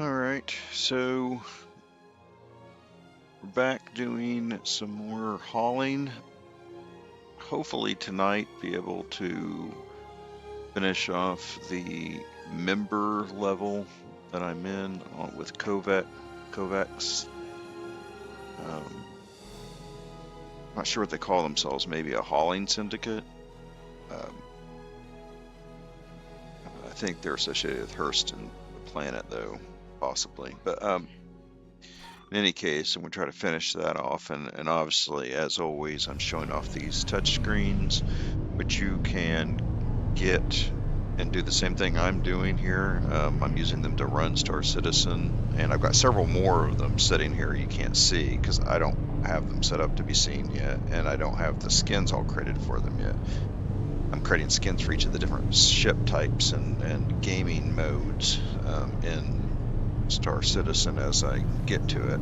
Alright, so we're back doing some more hauling. Hopefully tonight be able to finish off the member level that I'm in with Kovacs. Not sure what they call themselves, maybe a hauling syndicate. I think they're associated with Hearst and the planet though, possibly. But in any case, I'm going to try to finish that off, and obviously, as always, I'm showing off these touch screens, which you can get and do the same thing I'm doing here. I'm using them to run Star Citizen, and I've got several more of them sitting here you can't see because I don't have them set up to be seen yet, and I don't have the skins all created for them yet. I'm creating skins for each of the different ship types and gaming modes in Star Citizen as I get to it,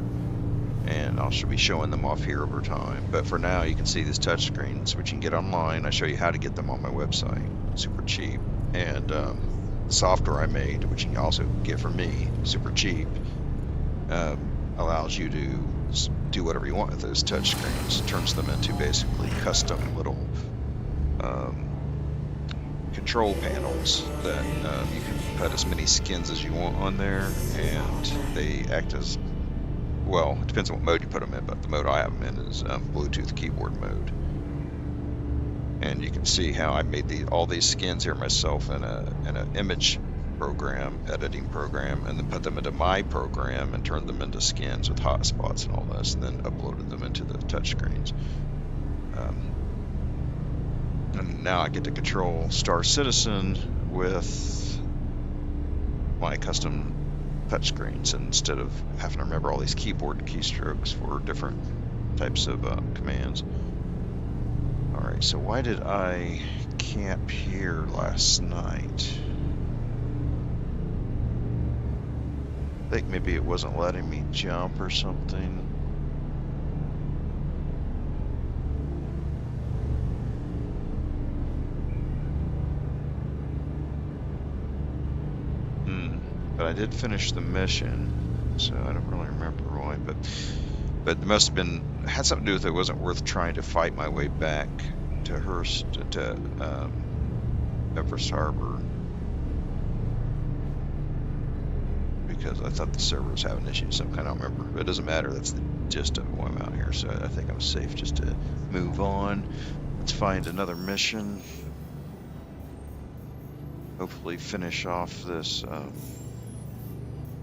and I'll be showing them off here over time. But for now, you can see these touchscreens, which you can get online. I show you how to get them on my website, super cheap. And the software I made, which you can also get from me, super cheap, allows you to do whatever you want with those touchscreens. Turns them into basically custom little control panels that you can put as many skins as you want on there, and they act as, well, it depends on what mode you put them in, but the mode I have them in is Bluetooth keyboard mode. And you can see how I made all these skins here myself in an image program, editing program, and then put them into my program and turned them into skins with hotspots and all this, and then uploaded them into the touchscreens. And now I get to control Star Citizen with my custom touchscreens instead of having to remember all these keyboard keystrokes for different types of commands. Alright, so why did I camp here last night? I think maybe it wasn't letting me jump or something. But I did finish the mission, so I don't really remember why, but it must have been, had something to do with it wasn't worth trying to fight my way back to Hearst, to Everest Harbor, because I thought the server was having issues, some kind, I don't remember, but it doesn't matter, that's the gist of why I'm out here, so I think I'm safe just to move on. Let's find another mission, hopefully finish off this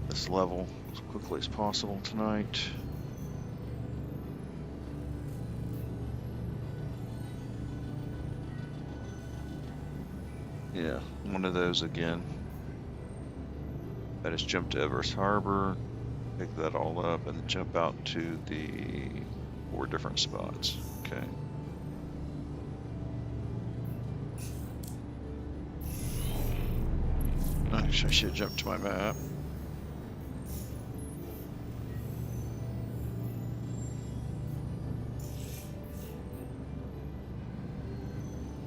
this level as quickly as possible tonight. Yeah, one of those again. I just jumped to Everest Harbor, pick that all up, and then jump out to the 4 different spots. Okay. Actually, I should jump to my map.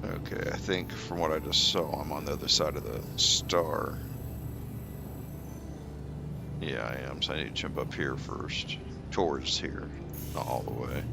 Okay, I think from what I just saw, I'm on the other side of the star. Yeah, I am, so I need to jump up here first. Towards here, not all the way.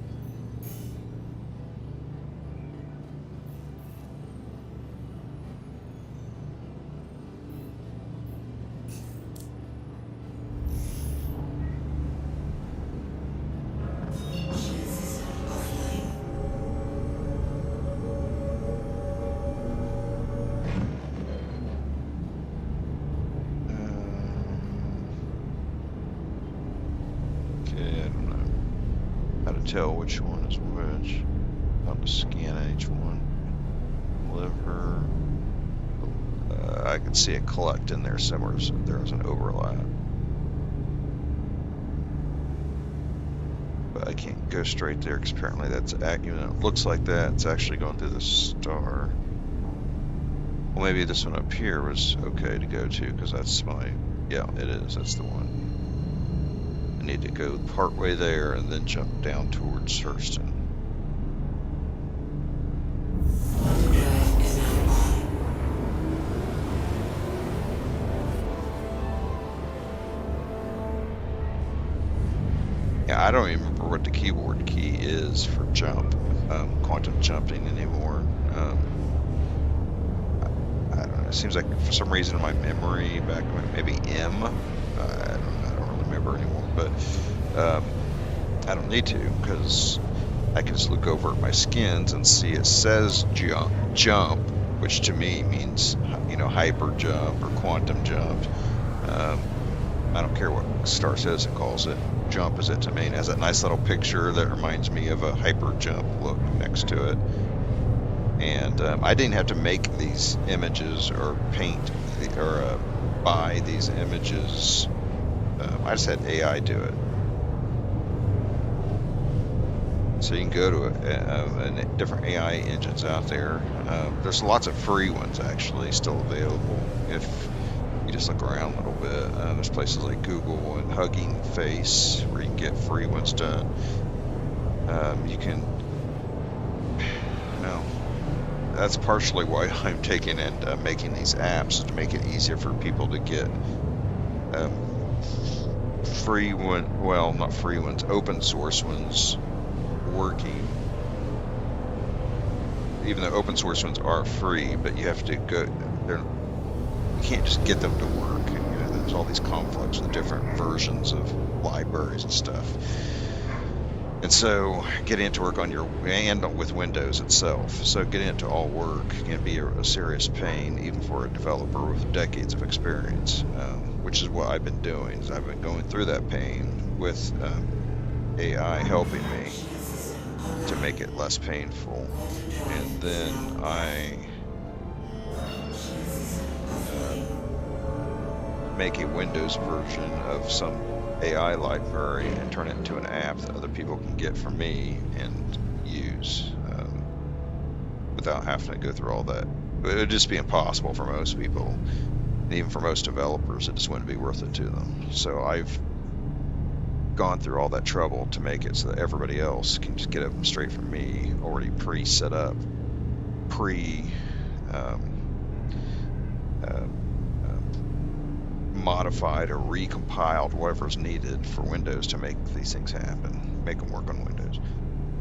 Tell which one is which. I'll just scan each one. Liver. I can see a collect in there somewhere, so there's an overlap. But I can't go straight there because apparently that's even though it looks like that, it's actually going through the star. Well, maybe this one up here was okay to go to because that's my, yeah, it is, that's the one. Need to go partway there and then jump down towards Hurston. Yeah, I don't even remember what the keyboard key is for jump, quantum jumping anymore. I don't know. It seems like for some reason in my memory back when maybe M. I don't really remember anymore, but I don't need to because I can just look over at my skins and see it says jump, which to me means, hyper jump or quantum jump. I don't care what Star Citizen calls it. Jump is it to me. It has that nice little picture that reminds me of a hyper jump look next to it. And I didn't have to make these images or paint or buy these images. I just had AI do it. So you can go to different AI engines out there. There's lots of free ones actually still available if you just look around a little bit. There's places like Google and Hugging Face where you can get free ones done. You can, that's partially why I'm taking and making these apps, to make it easier for people to get free one, well, not free ones, open source ones working. Even though open source ones are free, but you have to go, you can't just get them to work. There's all these conflicts with different versions of libraries and stuff. And so getting it to work on and with Windows itself. So getting it to all work can be a serious pain, even for a developer with decades of experience, which is what I've been doing. Is I've been going through that pain with AI helping me to make it less painful. And then I make a Windows version of some AI library and turn it into an app that other people can get from me and use without having to go through all that. It would just be impossible for most people, and even for most developers. It just wouldn't be worth it to them. So I've gone through all that trouble to make it so that everybody else can just get it straight from me, already pre-set up, modified or recompiled, whatever's needed for Windows to make these things happen, make them work on Windows.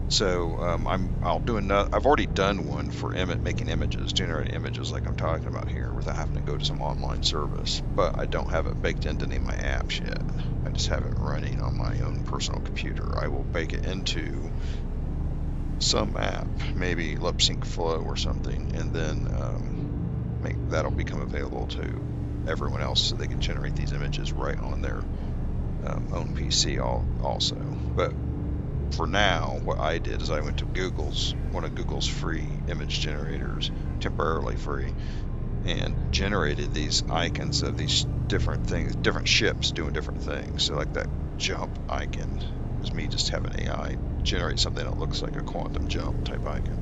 So I've already done one for making images, generating images like I'm talking about here, without having to go to some online service. But I don't have it baked into any of my apps yet. I just have it running on my own personal computer. I will bake it into some app, maybe Lip Sync Flow or something, and then that'll become available to everyone else so they can generate these images right on their own PC also. But for now, what I did is I went to one of Google's free image generators, temporarily free, and generated these icons of these different things, different ships doing different things. So like that jump icon was me just having AI generate something that looks like a quantum jump type icon.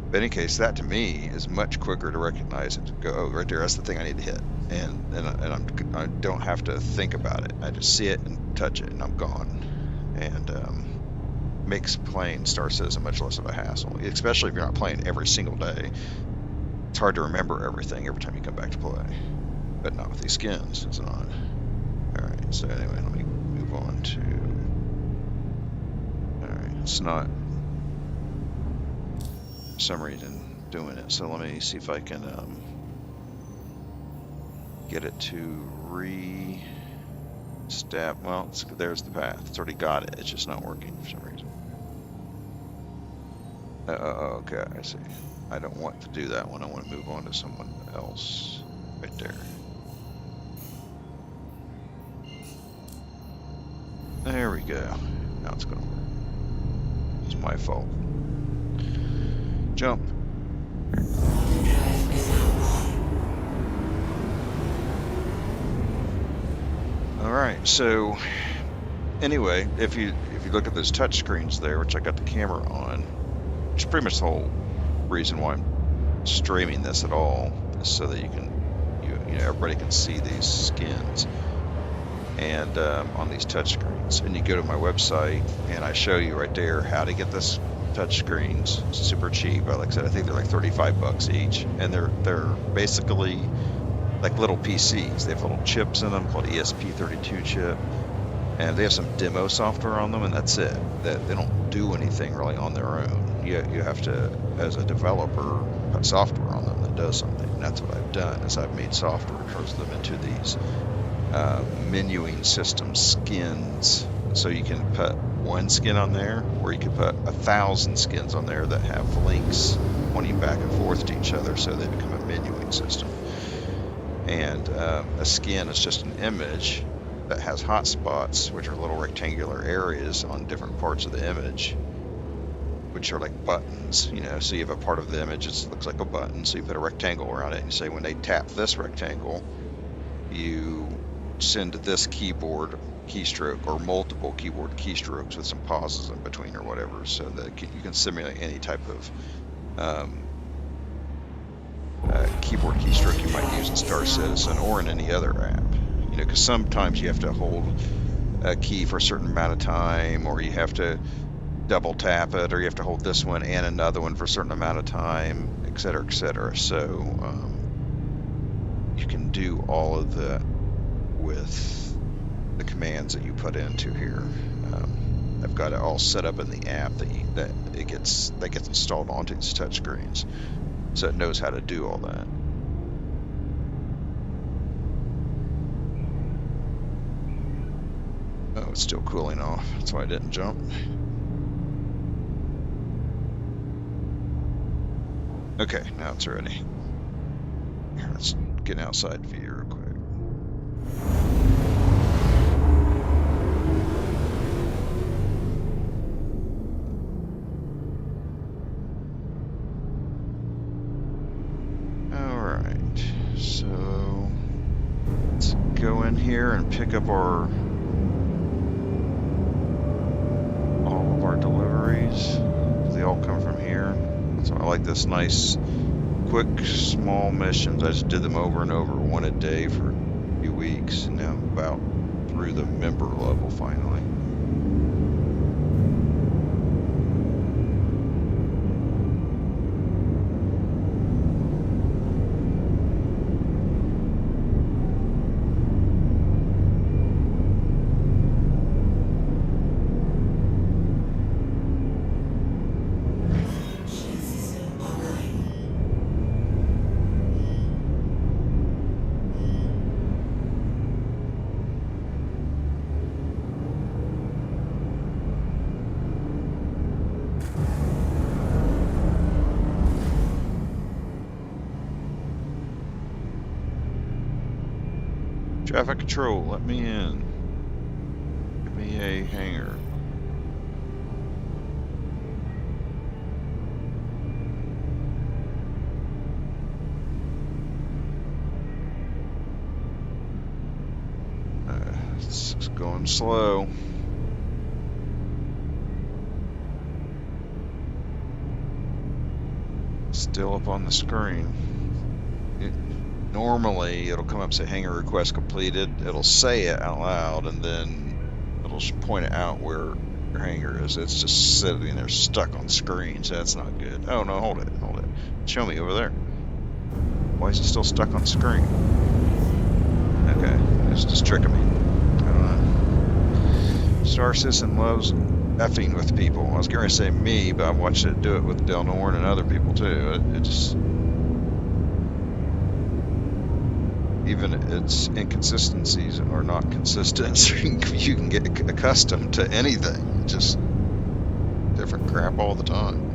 But in any case, that to me is much quicker to recognize and to go, oh, right there, that's the thing I need to hit. And I don't have to think about it. I just see it and touch it and I'm gone. And makes playing Star Citizen much less of a hassle, especially if you're not playing every single day. It's hard to remember everything every time you come back to play. But not with these skins, it's not. Alright, so anyway, let me move on to... Alright, it's not... for some reason doing it, so let me see if I can get it to step. Well, there's the path. It's already got it. It's just not working for some reason. Okay, I see. I don't want to do that one. I want to move on to someone else right there. There we go. Now it's going to work. It's my fault. Jump. Alright, so anyway, if you look at those touch screens there, which I got the camera on, which is pretty much the whole reason why I'm streaming this at all, is so that everybody can see these skins and on these touch screens. And you go to my website and I show you right there how to get this touch screens. It's super cheap. Like I said, I think they're like $35 each, and they're basically like little PCs. They have little chips in them called ESP32 chip, and they have some demo software on them, and that's it. That they don't do anything really on their own. You have to, as a developer, put software on them that does something. And that's what I've done is I've made software and turns them into these menuing system skins. So you can put one skin on there, or you can put 1,000 skins on there that have links pointing back and forth to each other, so they become a menuing system. And a skin is just an image that has hotspots, which are little rectangular areas on different parts of the image, which are like buttons, you know. So you have a part of the image that looks like a button, so you put a rectangle around it, and you say when they tap this rectangle, you send this keyboard keystroke or multiple keyboard keystrokes with some pauses in between or whatever, so that you can simulate any type of keyboard keystroke you might use in Star Citizen or in any other app. You know, because sometimes you have to hold a key for a certain amount of time, or you have to double tap it, or you have to hold this one and another one for a certain amount of time, etc., etc. So you can do all of that with the commands that you put into here. I've got it all set up in the app that gets installed onto these touch screens, so it knows how to do all that. Oh, it's still cooling off. That's why I didn't jump. Okay, now it's ready. Here, let's get an outside view real quick. Alright, so let's go in here and pick up all of our deliveries. They all come from here. So I like this nice, quick, small missions. I just did them over and over, one a day for a few weeks, and now I'm about through the member level finally. Traffic control, let me in. Give me a hangar. It's going slow. Still up on the screen. Normally it'll come up and say hangar request completed. It'll say it out loud, and then it'll point it out where your hangar is. It's just sitting there stuck on screen, so that's not good. Oh no, hold it. Show me over there. Why is it still stuck on screen? Okay, it's just tricking me. I don't know. Star Citizen loves effing with people. I was going to say me, but I've watched it do it with Del Norn and other people too. It just... Even its inconsistencies are not consistent, so you can get accustomed to anything. Just different crap all the time.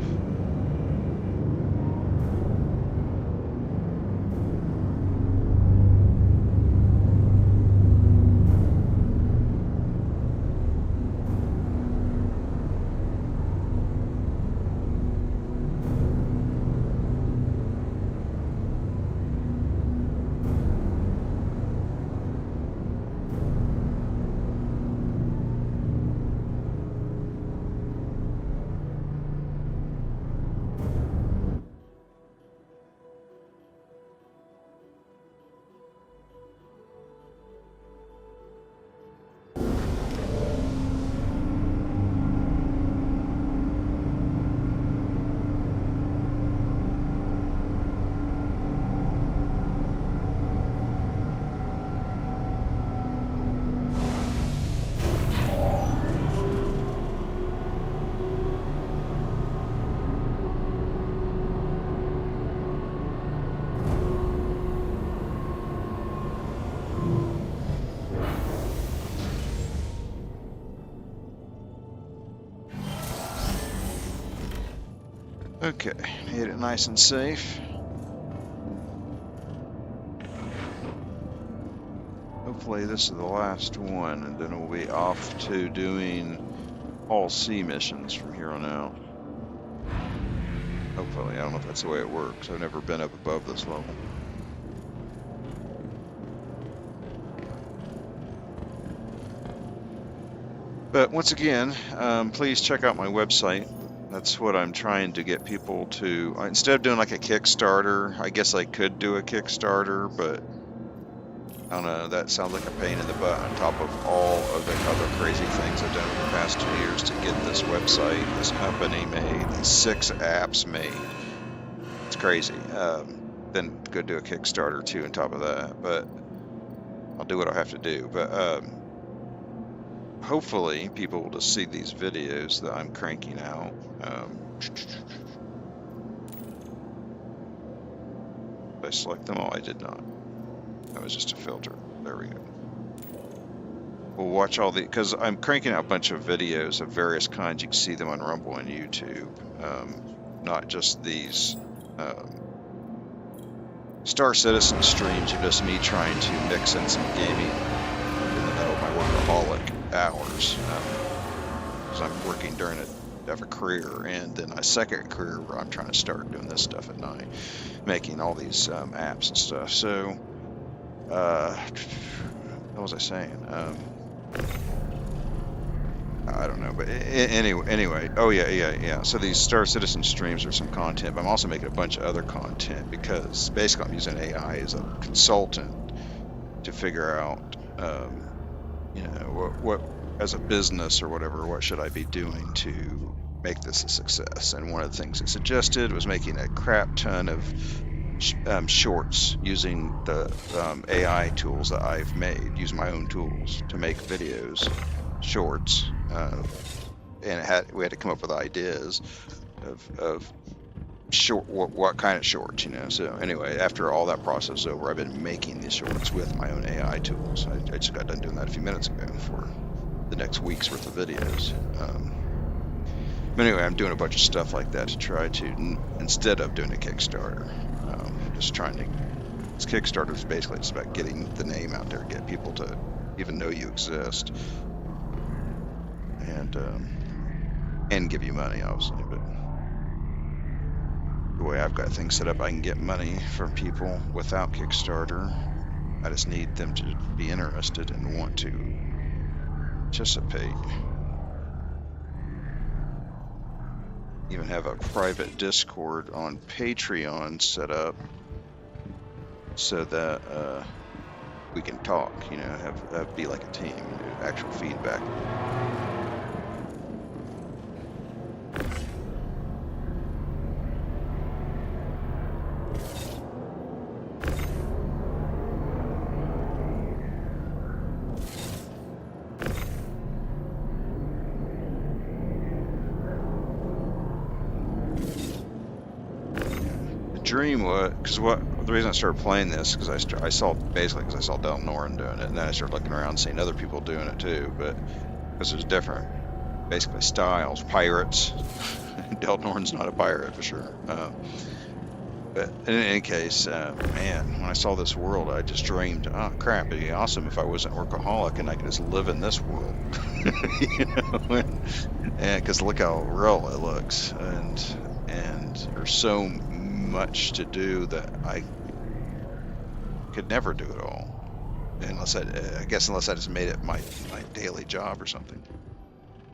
Okay, made it nice and safe. Hopefully this is the last one, and then we'll be off to doing all sea missions from here on out. Hopefully, I don't know if that's the way it works. I've never been up above this level. But once again, please check out my website. That's what I'm trying to get people to. Instead of doing like a Kickstarter, I guess I could do a Kickstarter, but I don't know, that sounds like a pain in the butt on top of all of the other crazy things I've done over the past 2 years to get this website, this company made, these 6 apps made. It's crazy. Then go do a Kickstarter too on top of that, but I'll do what I have to do. But hopefully people will just see these videos that I'm cranking out. Did I select them all? I did not. That was just a filter. There we go. We'll watch all the, because I'm cranking out a bunch of videos of various kinds. You can see them on Rumble and YouTube. Not just these Star Citizen streams are just me trying to mix in some gaming in the middle of my workaholic hours. Because I'm working during I have a career, and then a second career where I'm trying to start doing this stuff at night, making all these apps and stuff. So, what was I saying? I don't know, but anyway. Oh yeah. So these Star Citizen streams are some content, but I'm also making a bunch of other content because basically I'm using AI as a consultant to figure out, you know, what as a business or whatever, what should I be doing to make this a success? And one of the things it suggested was making a crap ton of shorts using the AI tools that I've made, using my own tools to make videos, shorts, and we had to come up with ideas of short, what kind of shorts, you know. So anyway, after all that process is over, I've been making these shorts with my own AI tools. I just got done doing that a few minutes ago for the next week's worth of videos. But anyway, I'm doing a bunch of stuff like that to try to, instead of doing a Kickstarter, just trying to, this Kickstarter is basically just about getting the name out there, get people to even know you exist, and give you money, obviously. But the way I've got things set up, I can get money from people without Kickstarter. I just need them to be interested and want to participate. Even have a private Discord on Patreon set up so that we can talk, you know, have be like a team, you know, actual feedback. Dream was because the reason I started playing this because I saw Del Noren doing it, and then I started looking around and seeing other people doing it too, but because there's different basically styles. Pirates. Del Noren's not a pirate for sure, but in any case, man, when I saw this world, I just dreamed, oh crap, it'd be awesome if I wasn't workaholic and I could just live in this world. You know, and because look how real it looks, and there's so much to do that I could never do it all, unless I guess unless I just made it my daily job or something.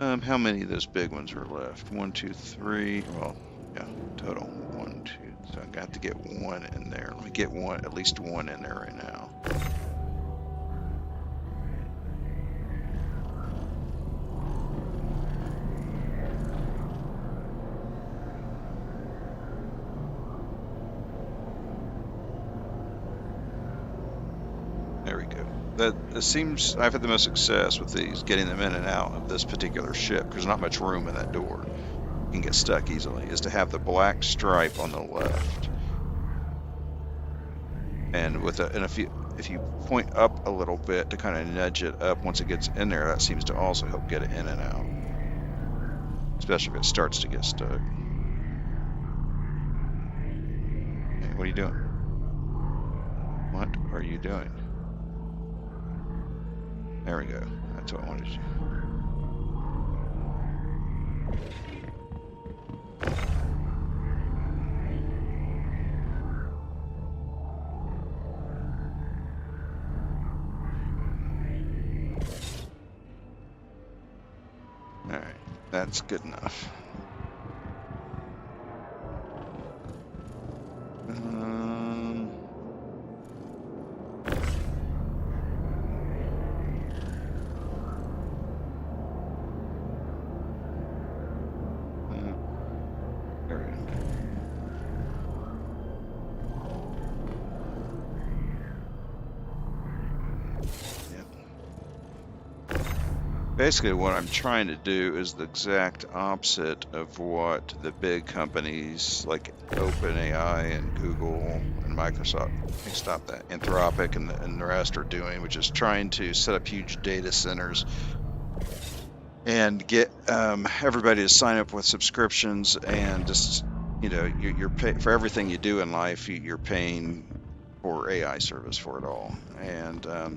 How many of those big ones are left? 1, 2, 3. Well, yeah, total 1, 2. So I got to get one in there. Let me get at least one in there right now. There we go. That seems I've had the most success with these, getting them in and out of this particular ship, because there's not much room in that door. You can get stuck easily. Is to have the black stripe on the left, and if you point up a little bit to kind of nudge it up once it gets in there, that seems to also help get it in and out, especially if it starts to get stuck. What are you doing? What are you doing? There we go. That's what I wanted to do. All right, that's good enough. There we go. Basically, what I'm trying to do is the exact opposite of what the big companies like OpenAI and Google and Microsoft, hey, stop that, Anthropic and the rest are doing, which is trying to set up huge data centers and get everybody to sign up with subscriptions, and just, you're pay for everything you do in life. You're paying for AI service for it all. And I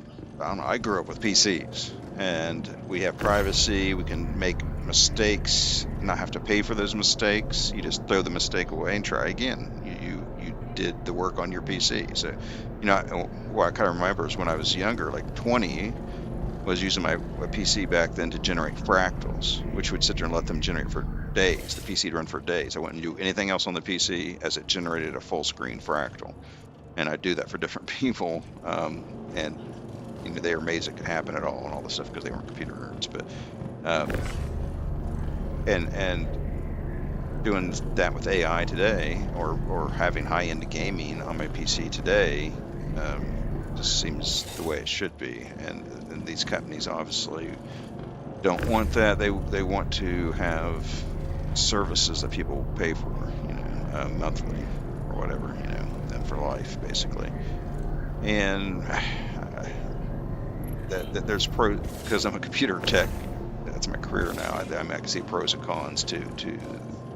don't know, I grew up with PCs, and we have privacy. We can make mistakes, not have to pay for those mistakes. You just throw the mistake away and try again. You did the work on your PC. So, what I kind of remember is when I was younger, like 20, was using my PC back then to generate fractals, which would sit there and let them generate for days. The PC would run for days. I wouldn't do anything else on the PC as it generated a full screen fractal. And I do that for different people, and they were amazed it could happen at all and all this stuff because they weren't computer nerds. But and doing that with AI today, or having high-end gaming on my PC today, just seems the way it should be. And these companies obviously don't want that. They want to have services that people pay for, monthly or whatever, and for life, basically. And that there's because I'm a computer tech, that's my career now. I can see pros and cons to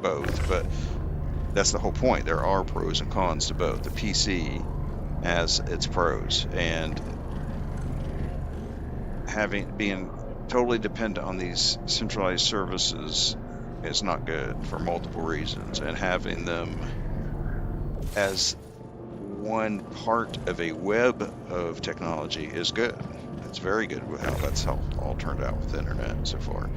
both, but that's the whole point. There are pros and cons to both. The PC has its pros, and being totally dependent on these centralized services is not good for multiple reasons, and having them as one part of a web of technology is good. It's very good with how that's all turned out with the internet so far.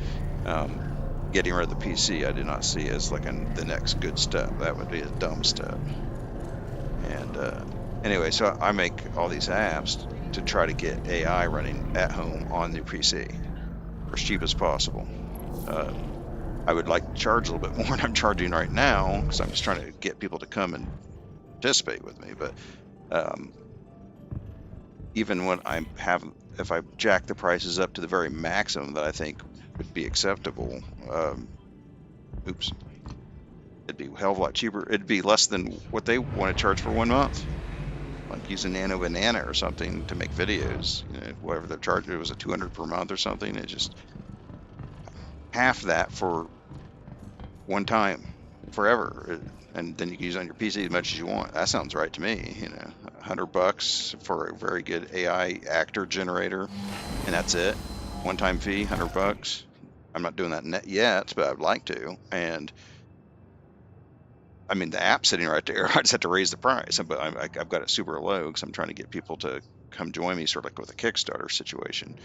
Getting rid of the PC, I do not see as like the next good step. That would be a dumb step. And anyway, so I make all these apps to try to get AI running at home on the PC for as cheap as possible. I would like to charge a little bit more than I'm charging right now, because I'm just trying to get people to come and participate with me. But even when if I jack the prices up to the very maximum that I think would be acceptable, it'd be a hell of a lot cheaper. It'd be less than what they want to charge for 1 month, like using Nano Banana or something to make videos. Whatever they're charging, it was a $200 per month or something. It just half that for one time, forever, and then you can use it on your PC as much as you want. That sounds right to me. $100 for a very good AI actor generator, and that's it. One-time fee, $100. I'm not doing that yet, but I'd like to. And I mean, the app's sitting right there. I just have to raise the price, but I've got it super low because I'm trying to get people to come join me, sort of like with a Kickstarter situation.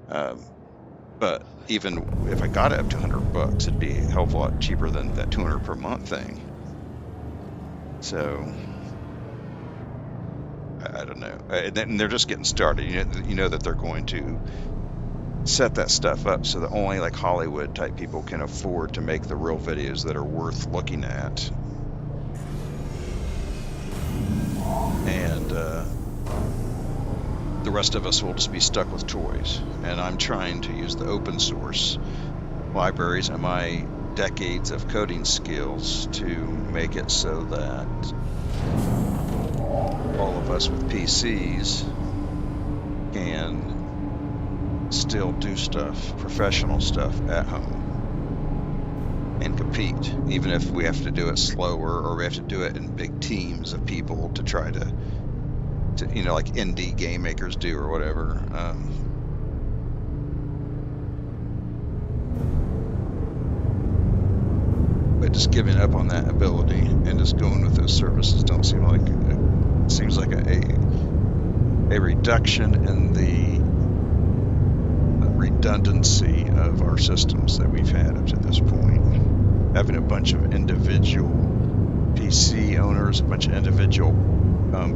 But even if I got it up to $100, it'd be a hell of a lot cheaper than that $200 per month thing. So I don't know. And they're just getting started. You know that they're going to set that stuff up so that only like Hollywood type people can afford to make the real videos that are worth looking at. And the rest of us will just be stuck with toys. And I'm trying to use the open source libraries and my decades of coding skills to make it so that all of us with PCs can still do stuff, professional stuff at home. and compete, even if we have to do it slower or we have to do it in big teams of people to try to like indie game makers do or whatever. But just giving up on that ability and just going with those services don't seem like seems like a reduction in the redundancy of our systems that we've had up to this point. Having a bunch of individual PC owners, a bunch of individual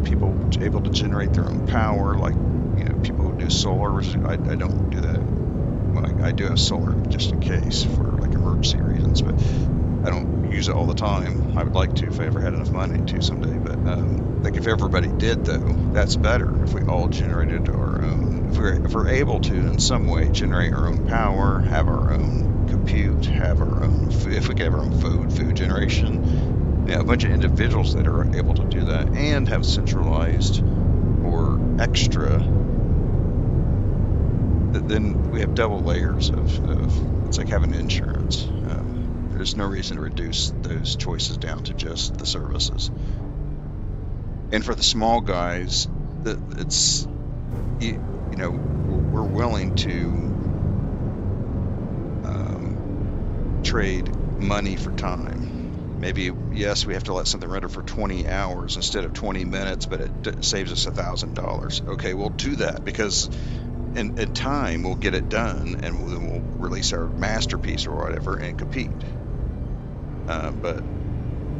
people able to generate their own power, like people who do solar, which I don't do that. Well, I do have solar just in case for like emergency reasons, but I don't use it all the time. I would like to if I ever had enough money to someday, but like if everybody did though, that's better. If we all generated our own, if we're able to in some way generate our own power, have our own compute, have our own food, if we could have our own food generation, a bunch of individuals that are able to do that and have centralized or extra, then we have double layers of it's like having insurance. There's no reason to reduce those choices down to just the services. And for the small guys, it's we're willing to trade money for time. Maybe yes, we have to let something render for 20 hours instead of 20 minutes, but it saves us $1,000. Okay, we'll do that because in time we'll get it done, and we'll release our masterpiece or whatever and compete. But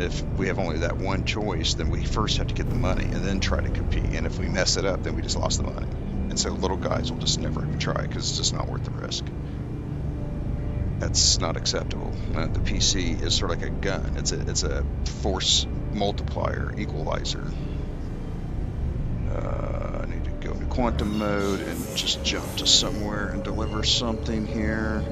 if we have only that one choice, then we first have to get the money and then try to compete. And if we mess it up, then we just lost the money. And so little guys will just never even try because it's just not worth the risk. That's not acceptable. The PC is sort of like a gun. It's a force multiplier, equalizer. I need to go into quantum mode and just jump to somewhere and deliver something here.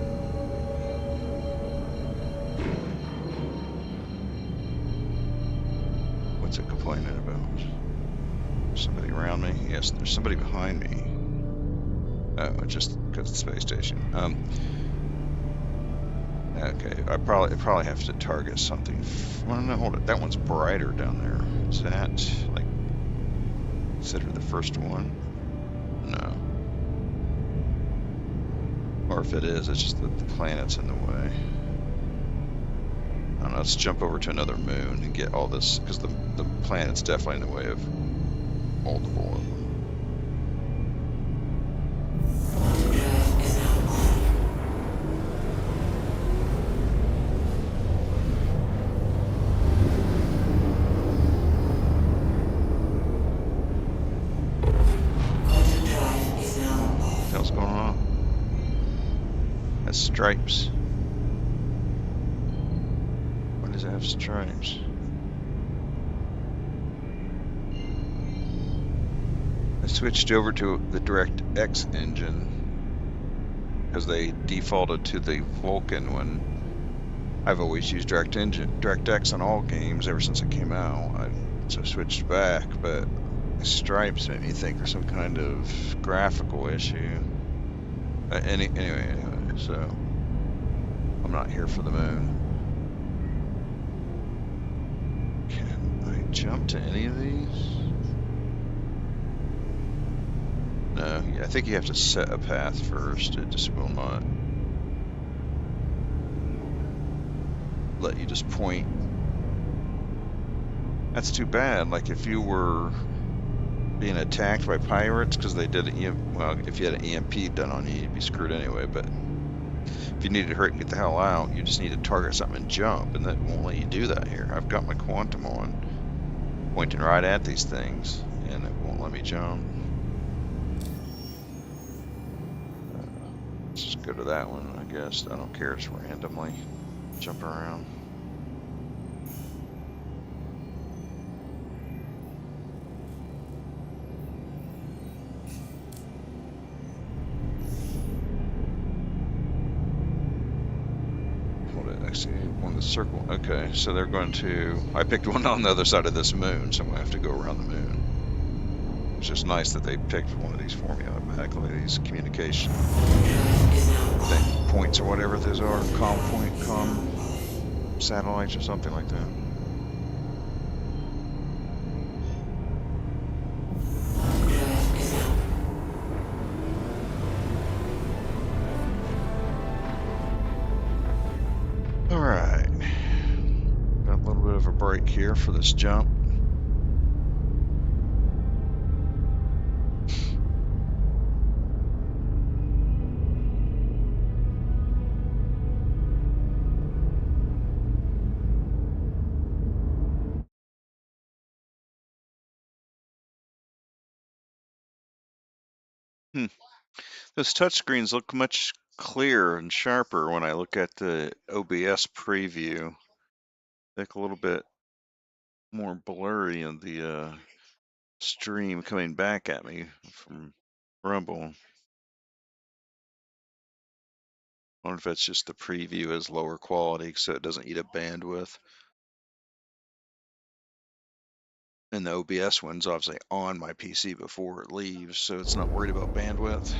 What's it complaining about? Somebody around me? Yes, there's somebody behind me. Oh, just because it's the space station. Okay, I probably have to target something. Well, no, hold it. That one's brighter down there. Is that like consider the first one? No. Or if it is, it's just that the planet's in the way. I don't know. Let's jump over to another moon and get all this, because the planet's definitely in the way of multiple of them. What's going on? That's stripes. Why does it have stripes? I switched over to the DirectX engine because they defaulted to the Vulkan when I've always used DirectX on all games ever since it came out. So I switched back, but the stripes made me think there's some kind of graphical issue. Anyway, so I'm not here for the moon. Can I jump to any of these? No, I think you have to set a path first. It just will not let you just point. That's too bad. Like if you were being attacked by pirates because they did well, if you had an EMP done on you, you'd be screwed anyway. But if you needed to hurry and get the hell out, you just need to target something and jump, and that won't let you do that here. I've got my quantum on, pointing right at these things, and it won't let me jump. Let's just go to that one, I guess. I don't care, just randomly jump around. On the circle. Okay, so they're going to. I picked one on the other side of this moon, so I'm going to have to go around the moon. It's just nice that they picked one of these for me automatically. These communication points or whatever those are. Com. satellites or something like that. All right, got a little bit of a break here for this jump. Those touchscreens look much clearer and sharper when I look at the OBS preview. They look a little bit more blurry in the stream coming back at me from Rumble. I wonder if that's just the preview is lower quality so it doesn't eat up bandwidth. And the OBS one's obviously on my PC before it leaves, so it's not worried about bandwidth.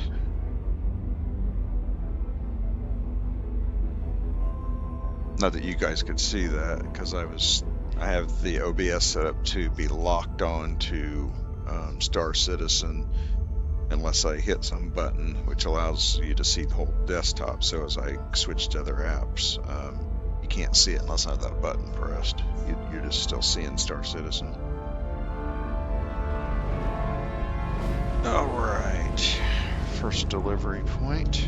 Not that you guys could see that, because I have the OBS set up to be locked on to Star Citizen unless I hit some button, which allows you to see the whole desktop. So as I switch to other apps, you can't see it unless I have that button pressed. You're just still seeing Star Citizen. All right, first delivery point.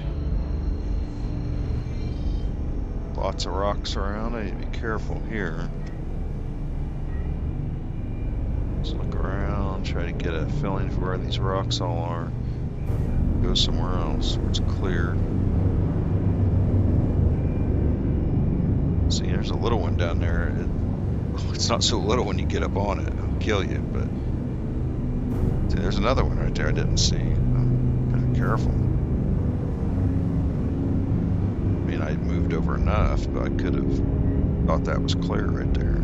Lots of rocks around. I need to be careful here. Let's look around, try to get a feeling for where these rocks all are. Go somewhere else where it's clear. See, there's a little one down there. It's not so little when you get up on it. It'll kill you, but see, there's another one right there I didn't see. Gotta be careful. I mean, I moved over enough, but I could have thought that was clear right there.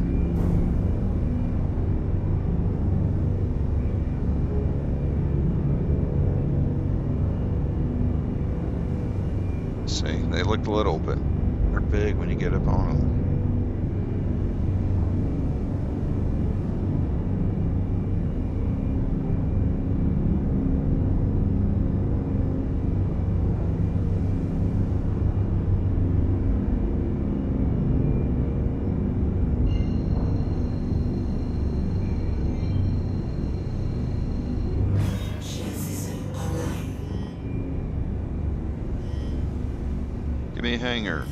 See, they look little, but they're big when you get up on them. Give me a hanger.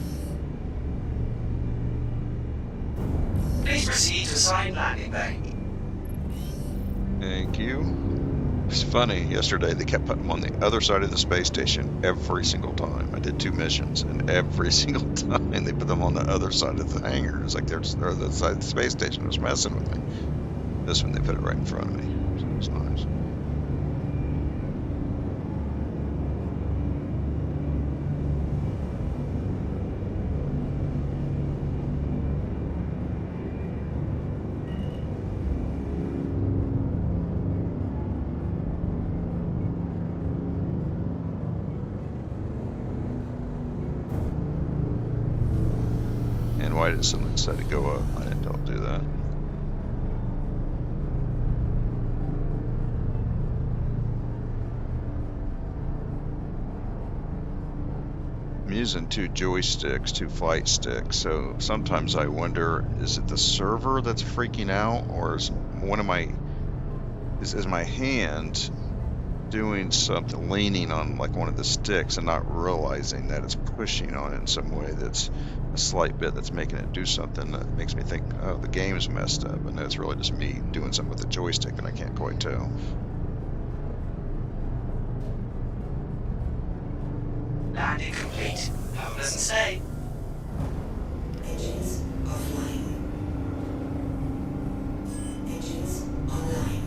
Please proceed to assigned landing bay. Thank you. It's funny, yesterday they kept putting them on the other side of the space station every single time. I did 2 missions, and every single time they put them on the other side of the hangar. It's like they're the other side of the space station. It was messing with me. This one they put it right in front of me, so it's nice. And why did someone decide to go up? I didn't do that. I'm using 2 joysticks, 2 flight sticks, so sometimes I wonder, is it the server that's freaking out, or is my hand doing something, leaning on like one of the sticks and not realizing that it's pushing on it in some way that's a slight bit that's making it do something that makes me think, oh, the game's messed up, and it's really just me doing something with the joystick and I can't quite tell. Landing complete. Have a pleasant stay. Engines offline. Engines online.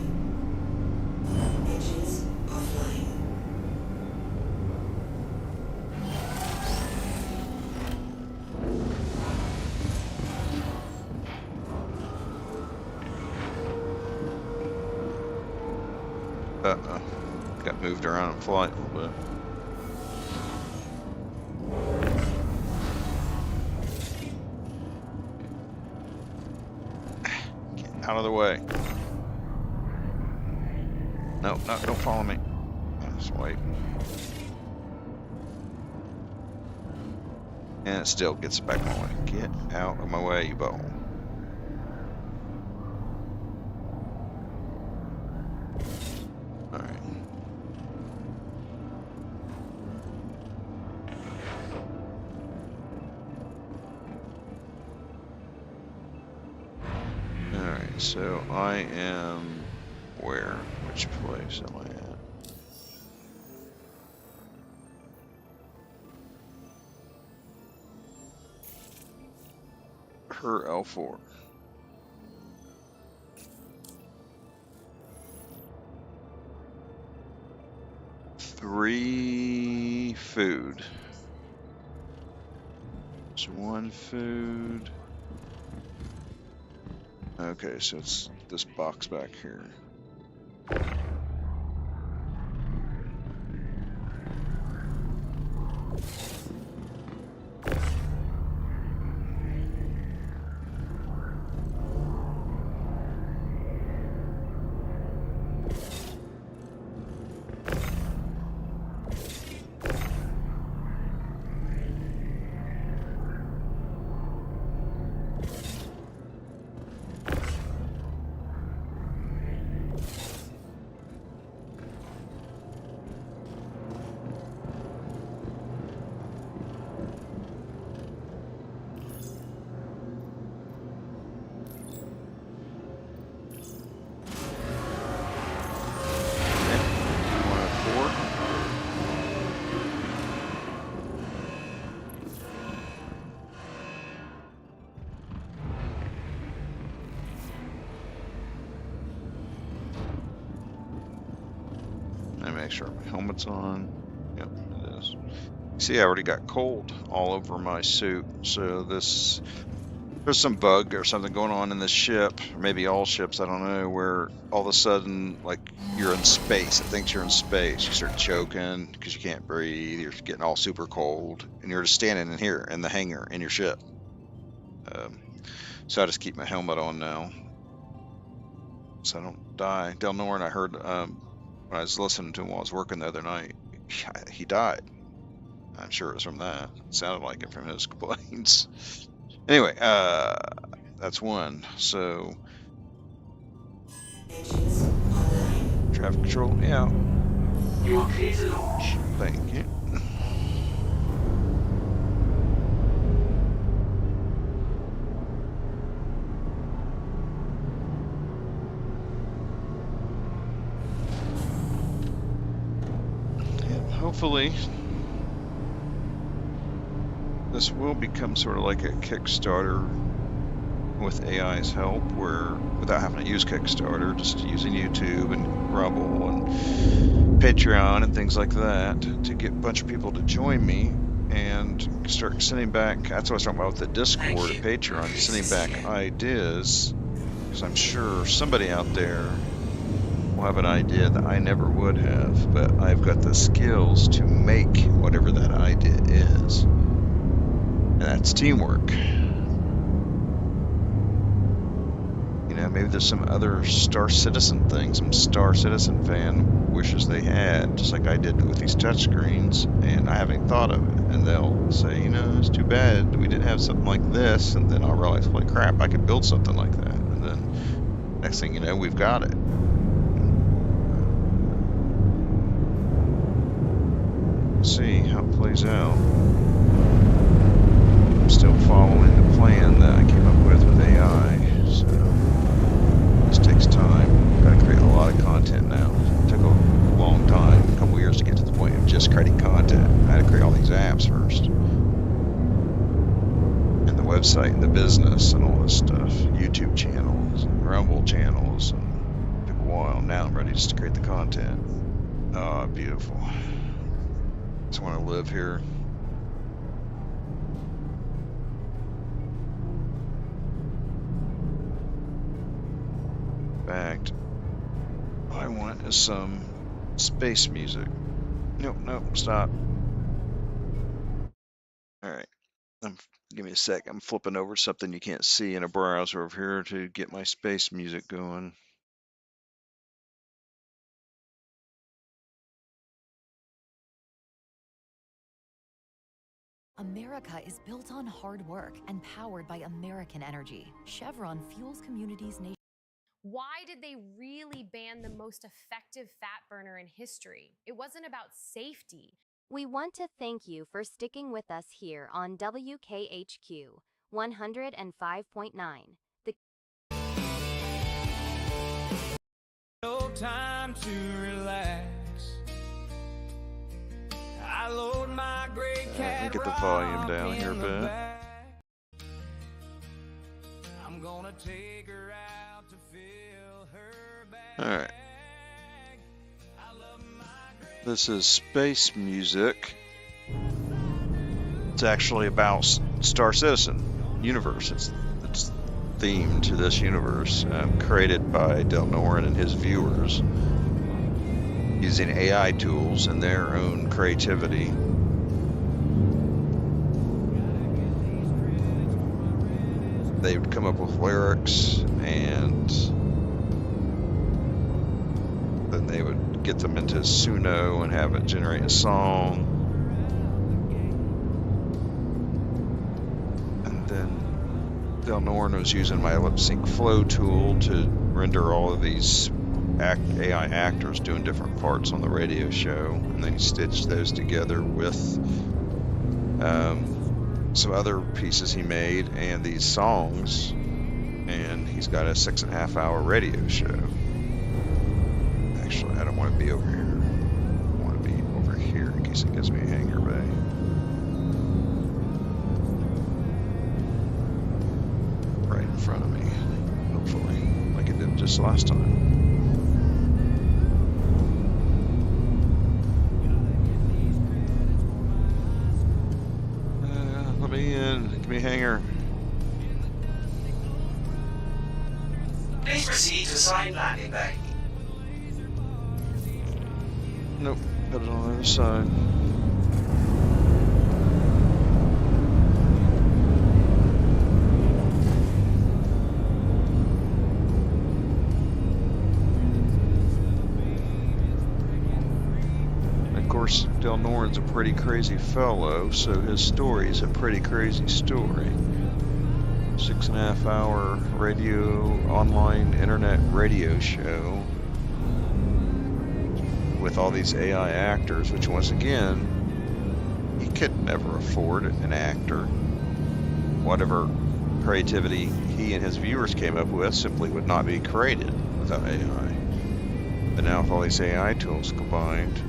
Engines offline. Uh-oh. Got moved around in flight a little bit. Out of the way. No, don't follow me. Just wait. And it still gets back my way. Get out of my way, you butthole. Alright. Alright, so I am where? Which place am I at? Her L4. Three food. So one food. Okay, so it's this box back here. Make sure my helmet's on. Yep, it is. See, I already got cold all over my suit, so there's some bug or something going on in this ship, or maybe all ships, I don't know, where all of a sudden, like, you're in space. It thinks you're in space. You start choking because you can't breathe. You're getting all super cold, and you're just standing in here in the hangar in your ship. So I just keep my helmet on now, so I don't die. Del Norn, I heard when I was listening to him while I was working the other night, he died. I'm sure it was from that. It sounded like it from his complaints. Anyway, that's one. So, traffic control, yeah. You are clear to launch. Thank you. Hopefully, this will become sort of like a Kickstarter with AI's help, where without having to use Kickstarter, just using YouTube and Rumble and Patreon and things like that to get a bunch of people to join me and start sending back. That's what I was talking about with the Discord and Patreon, sending back ideas, because I'm sure somebody out there will have an idea that I never would have, but I've got the skills to make whatever that idea is. And that's teamwork. You know, maybe there's some other Star Citizen thing, some Star Citizen fan wishes they had, just like I did with these touchscreens, and I haven't thought of it. And they'll say, you know, it's too bad we didn't have something like this, and then I'll realize, holy crap, I could build something like that. And then next thing you know, we've got it. See how it plays out. I'm still following the plan that I came up with AI, so this takes time. Got to create a lot of content now. It took a long time, a couple years to get to the point of just creating content. I had to create all these apps first, and the website, and the business, and all this stuff. YouTube channels, and Rumble channels, and took a while. Now I'm ready just to create the content. Oh, beautiful. Just want to live here. In fact, all I want is some space music. Nope, stop. Alright, Give me a sec. I'm flipping over something you can't see in a browser over here to get my space music going. America is built on hard work and powered by American energy. Chevron fuels communities nationwide. Why did they really ban the most effective fat burner in history? It wasn't about safety. We want to thank you for sticking with us here on WKHQ 105.9. No time to relax. I load my gray cat get the volume down here a bit. I'm gonna take her out to fill her bag. All right. This is space music. It's actually about Star Citizen universe. It's themed to this universe, created by Del Noren and his viewers, using AI tools and their own creativity. They would come up with lyrics, and then they would get them into Suno and have it generate a song. And then Del Noren was using my lip sync flow tool to render all of these AI actors doing different parts on the radio show, and then he stitched those together with some other pieces he made and these songs, and he's got a 6.5 hour radio show. Actually, I don't want to be over here. I want to be over here in case it gives me a hanger bay. Right in front of me, hopefully, like it did just last time. Let me in. Give me a hanger. Please proceed to assigned landing bay. Nope, put it on the other side. Of course, Del Noren's a pretty crazy fellow, so his story is a pretty crazy story. 6.5 hour radio, online internet radio show with all these AI actors, which once again, he could never afford an actor. Whatever creativity he and his viewers came up with simply would not be created without AI. But now with all these AI tools combined,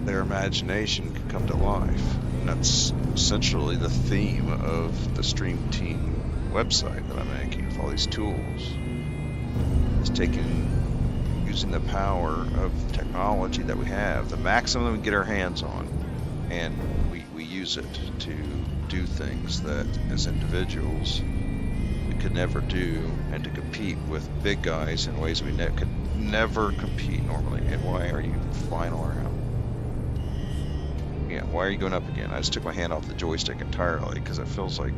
their imagination can come to life. And that's essentially the theme of the Stream Team website that I'm making with all these tools. It's using the power of technology that we have, the maximum we can get our hands on, and we use it to do things that as individuals we could never do, and to compete with big guys in ways we could never compete normally. And why are you flying all around? Yeah, why are you going up again? I just took my hand off the joystick entirely because it feels like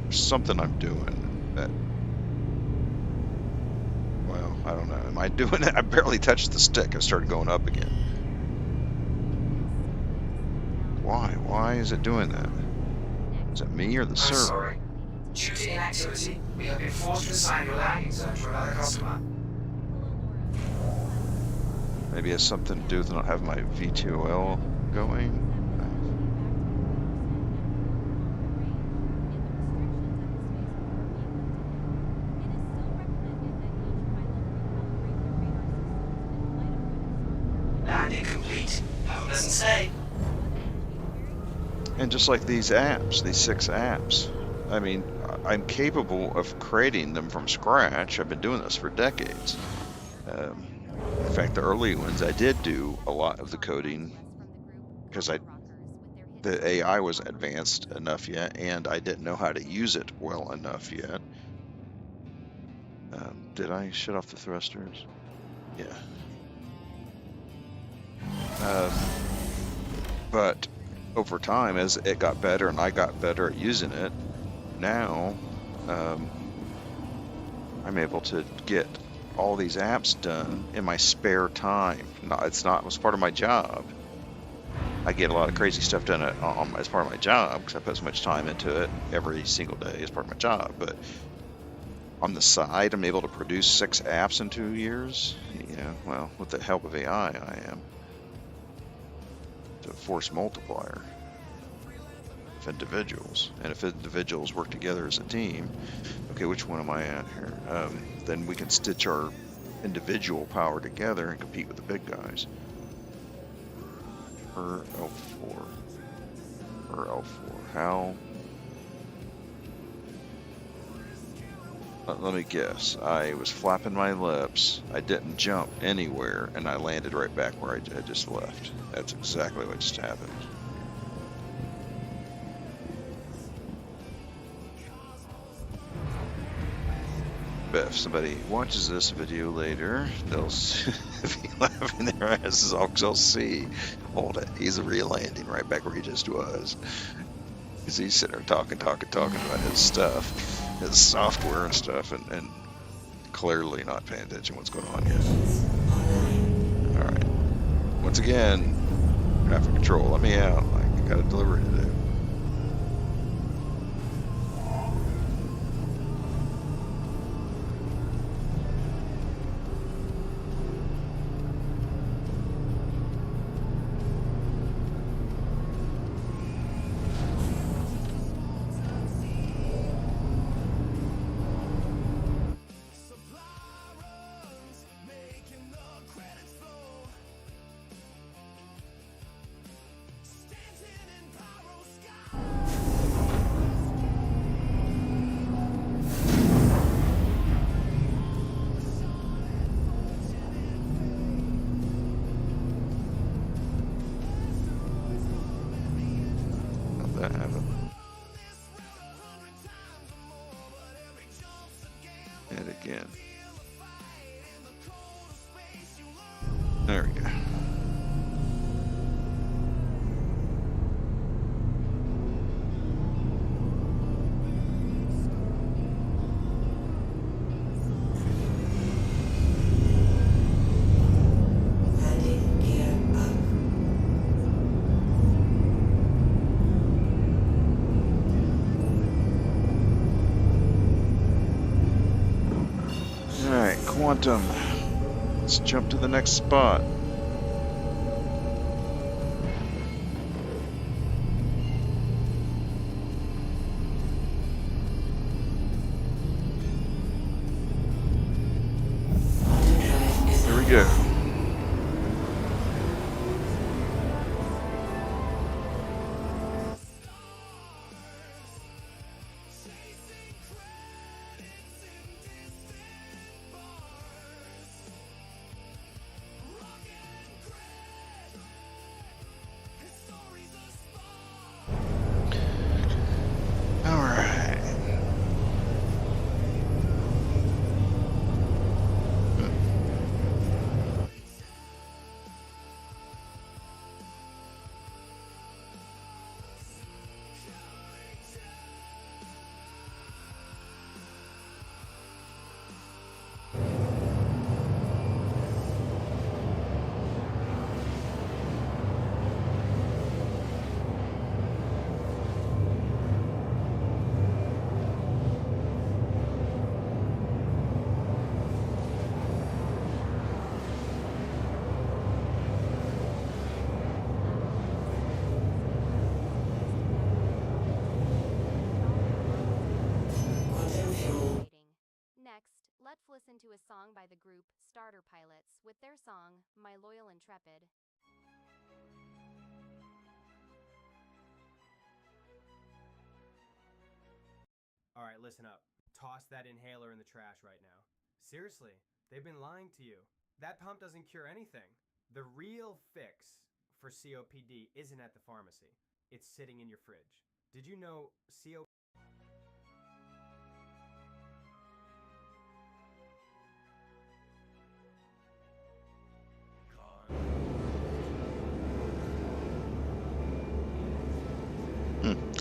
there's something I'm doing that, well, I don't know. Am I doing it? I barely touched the stick. I started going up again. Why? Why is it doing that? Is it me or the I'm server? sorry. Due to inactivity, we have been forced to assign your landing zone to another customer. Maybe it has something to do with not having my V2L going. Landing complete. Have a pleasant stay. And just like these apps, these 6 apps, I mean, I'm capable of creating them from scratch. I've been doing this for decades. In fact, the early ones, I did do a lot of the coding because the AI wasn't advanced enough yet, and I didn't know how to use it well enough yet. Did I shut off the thrusters? Yeah. But over time, as it got better and I got better at using it, now I'm able to get all these apps done in my spare time. It's part of my job. I get a lot of crazy stuff done as part of my job because I put so much time into it every single day as part of my job. But on the side, I'm able to produce 6 apps in 2 years. Well, with the help of AI, I am. It's a force multiplier of individuals. And if individuals work together as a team, okay, which one am I at here? Then we can stitch our individual power together and compete with the big guys. Per L4. How? Let me guess. I was flapping my lips. I didn't jump anywhere, and I landed right back where I just left. That's exactly what just happened. But if somebody watches this video later, they'll be laughing their asses off because they'll see, hold it, he's re-landing right back where he just was. Because he's sitting there talking about his stuff, his software and stuff, and clearly not paying attention to what's going on here. Alright. Once again, traffic control, let me out. I got a delivery to do. And again. There we go. Landing gear up. Alright, quantum. Let's jump to the next spot. Here we go. Quantum fuel. Next, let's listen to a song by the group Starter Pilots with their song, My Loyal Intrepid. Alright, listen up. Toss that inhaler in the trash right now. Seriously, they've been lying to you. That pump doesn't cure anything. The real fix for COPD isn't at the pharmacy. It's sitting in your fridge. Did you know COPD...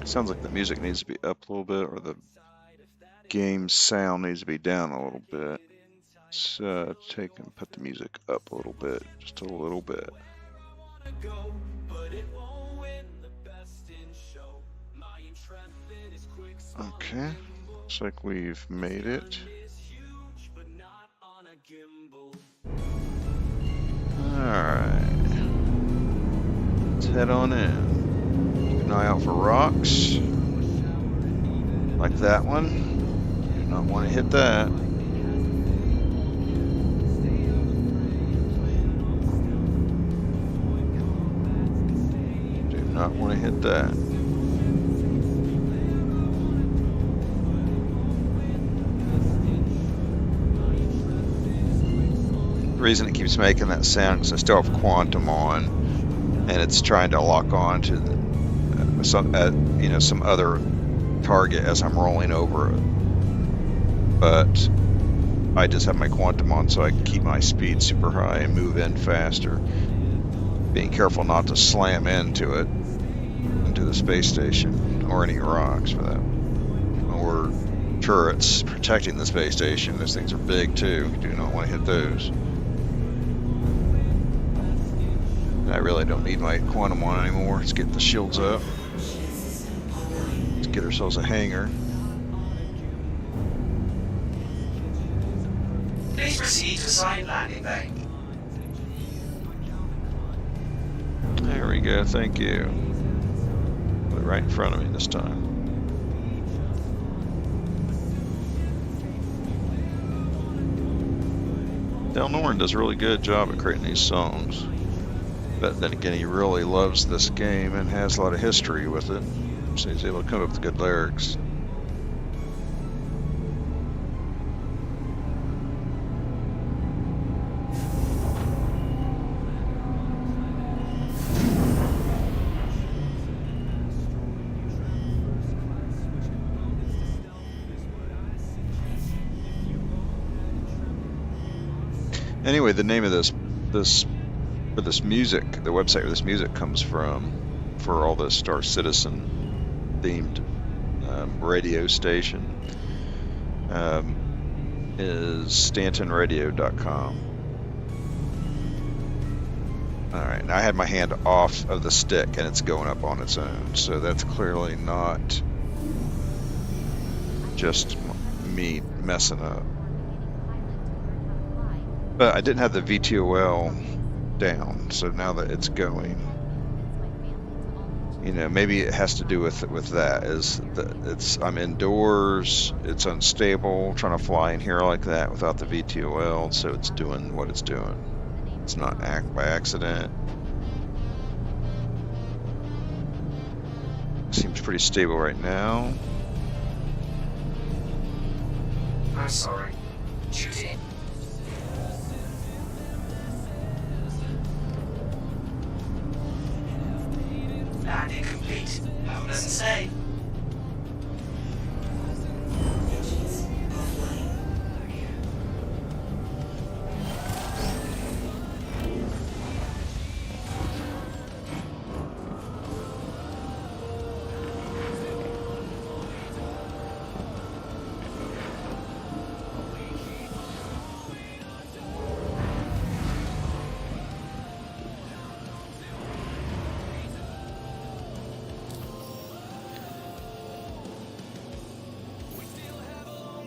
Sounds like the music needs to be up a little bit, or the game sound needs to be down a little bit. So take and put the music up a little bit, just a little bit. Okay, looks like we've made it. Alright, let's head on in. Keep an eye out for rocks, like that one. Do not want to hit that. Do not want to hit that. The reason it keeps making that sound is I still have Quantum on, and it's trying to lock on to the, some other target as I'm rolling over it. But I just have my Quantum on so I can keep my speed super high and move in faster. Being careful not to slam into it, into the space station, or any rocks for that, or turrets protecting the space station. Those things are big too. You do not want to hit those. I really don't need my Quantum on anymore. Let's get the shields up. Let's get ourselves a hangar. Please proceed to side landing bay. There we go, thank you. Put it right in front of me this time. Del Norn does a really good job at creating these songs. But then again, he really loves this game and has a lot of history with it. So he's able to come up with good lyrics. Anyway, the name of this music, the website where this music comes from, for all the Star Citizen themed radio station, is StantonRadio.com. Alright, now I had my hand off of the stick and it's going up on its own, so that's clearly not just me messing up. But I didn't have the VTOL down, so now that it's going, maybe it has to do with that. I'm indoors, it's unstable, trying to fly in here like that without the VTOL, so it's doing what it's doing. It's not by accident. Seems pretty stable right now. I'm sorry. Duty. Landing complete. How does it say? Engines offline.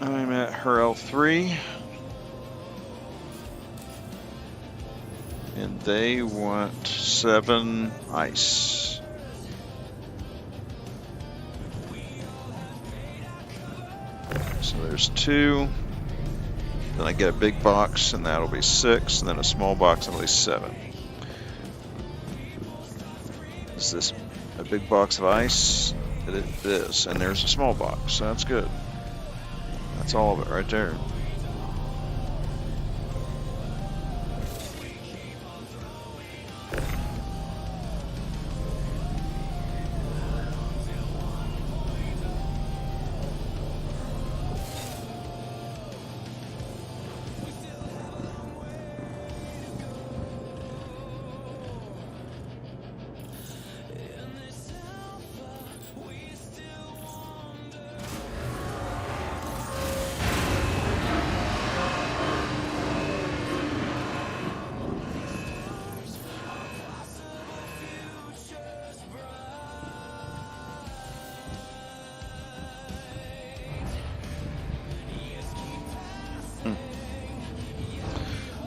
I'm at Hurl 3. And they want 7 ice. So there's 2. Then I get a big box, and that'll be 6. And then a small box, and that'll be 7. Is this a big box of ice? It is. And there's a small box, so that's good. That's all of it right there.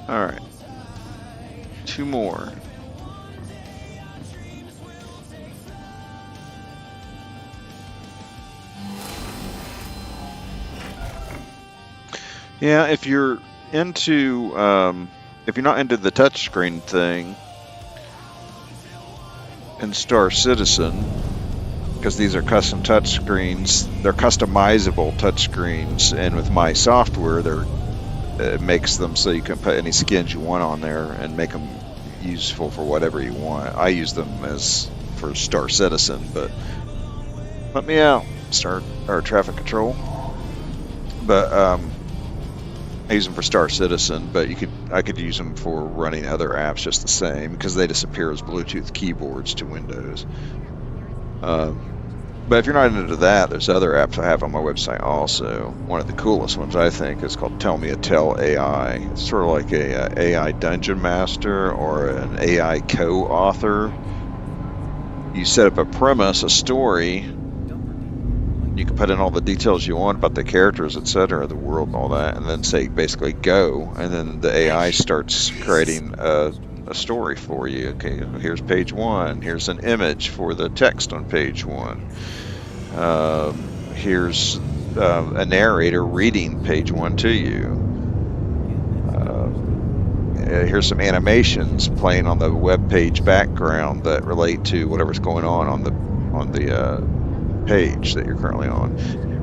All right. 2 more. Yeah, if you're not into the touchscreen thing in Star Citizen, because these are custom touchscreens, they're customizable touchscreens, and with my software, it makes them so you can put any skins you want on there and make them useful for whatever you want. I use them for Star Citizen, but let me out, traffic control. But I use them for Star Citizen, but I could use them for running other apps just the same, because they disappear as Bluetooth keyboards to Windows. But if you're not into that, there's other apps I have on my website also. One of the coolest ones, I think, is called Tell Me a Tell AI. It's sort of like a AI dungeon master or an AI co-author. You set up a premise, a story. You can put in all the details you want about the characters, etc., the world and all that, and then say basically go, and then the AI starts creating a story for you. Okay, here's page 1. Here's an image for the text on page 1. Here's a narrator reading page 1 to you. Here's some animations playing on the web page background that relate to whatever's going on the page that you're currently on.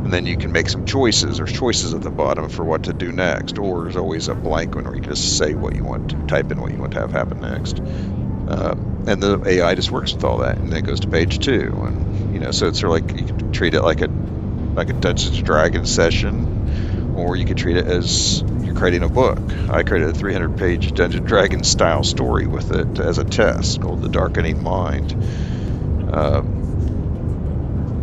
And then you can make some choices. There's choices at the bottom for what to do next, or there's always a blank one where you can just say what you want to type in, what you want to have happen next. And the AI just works with all that, and then it goes to page 2, and so it's sort of like you can treat it like a Dungeons & Dragons session, or you could treat it as you're creating a book. I created a 300-page Dungeons & Dragons style story with it as a test called The Darkening Mind.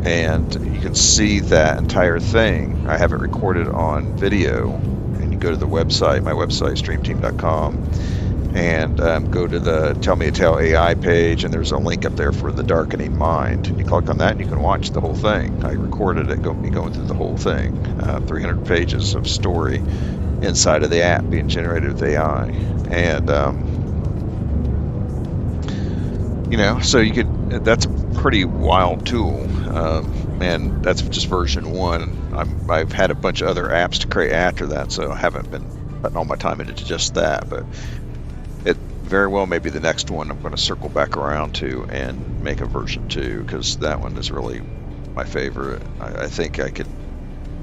And you can see that entire thing. I have it recorded on video, and you go to the website, my website, streamteam.com, and go to the Tell Me a Tale AI page, and there's a link up there for The Darkening Mind. And you click on that, and you can watch the whole thing. I recorded it, me going through the whole thing. 300 pages of story inside of the app being generated with AI. And, so you could, that's a pretty wild tool. And that's just version 1. I've had a bunch of other apps to create after that, so I haven't been putting all my time into just that. But it very well may be the next one I'm going to circle back around to and make a version 2, because that one is really my favorite. I think I could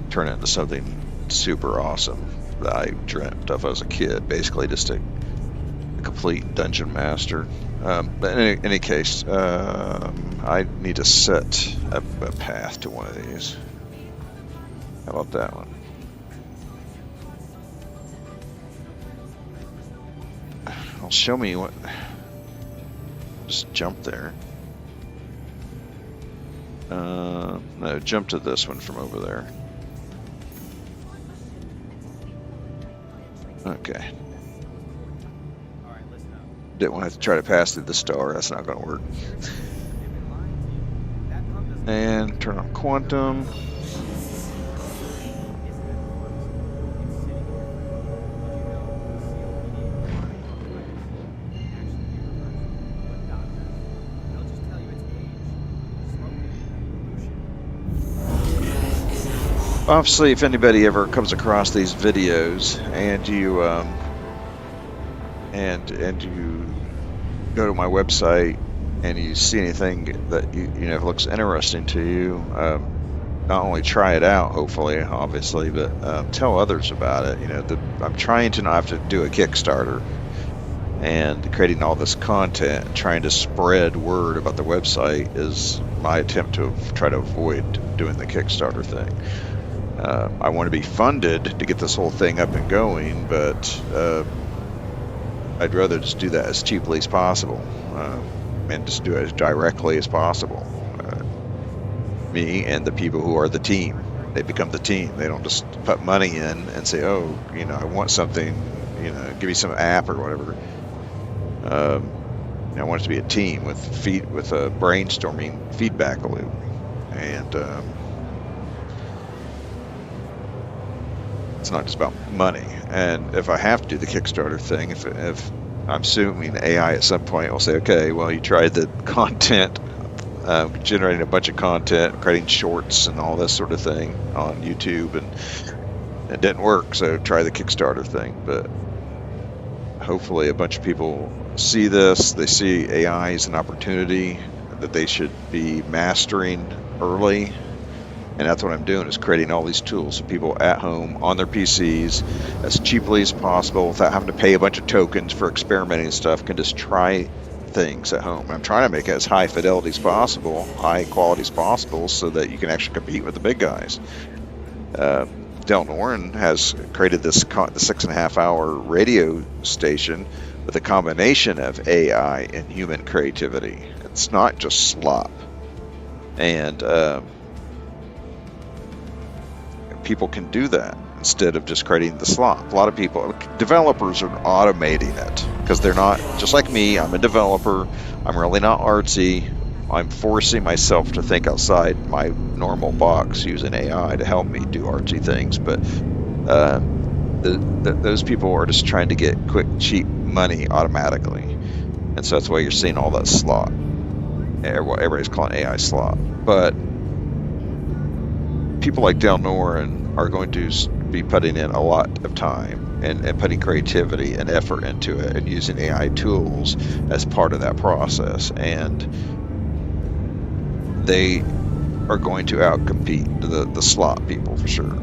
turn it into something super awesome that I dreamt of as a kid, basically just a complete dungeon master. But in any case, I need to set a path to one of these. How about that one? Well, show me what. Just jump there. No, jump to this one from over there. Okay. Didn't want to have to try to pass through the star. That's not going to work. And turn on quantum. Obviously, if anybody ever comes across these videos and you and you go to my website and you see anything that you know looks interesting to you, not only try it out, hopefully, obviously, but tell others about it. I'm trying to not have to do a Kickstarter and creating all this content and trying to spread word about the website is my attempt to try to avoid doing the Kickstarter thing. I want to be funded to get this whole thing up and going, but I'd rather just do that as cheaply as possible and just do it as directly as possible. Me and the people who are the team, they become the team. They don't just put money in and say, oh, I want something, give me some app or whatever. I want it to be a team with a brainstorming feedback loop. And It's not just about money. And if I have to do the Kickstarter thing, if I'm assuming AI at some point will say, okay, well, you tried the content, generating a bunch of content, creating shorts and all this sort of thing on YouTube, and it didn't work, so try the Kickstarter thing. But hopefully a bunch of people see this, they see AI as an opportunity that they should be mastering early. And that's what I'm doing, is creating all these tools so people at home on their PCs as cheaply as possible without having to pay a bunch of tokens for experimenting and stuff can just try things at home. I'm trying to make it as high fidelity as possible, high quality as possible, so that you can actually compete with the big guys. Del Norton has created this the 6.5-hour radio station with a combination of AI and human creativity. It's not just slop. And people can do that instead of just creating the slop. A lot of people, developers are automating it because they're not, just like me, I'm a developer, I'm really not artsy. I'm forcing myself to think outside my normal box using AI to help me do artsy things, but those people are just trying to get quick, cheap money automatically, and so that's why you're seeing all that slop. Everybody's calling AI slop, but people like Del Norton are going to be putting in a lot of time and putting creativity and effort into it and using AI tools as part of that process, and they are going to outcompete the slot people for sure.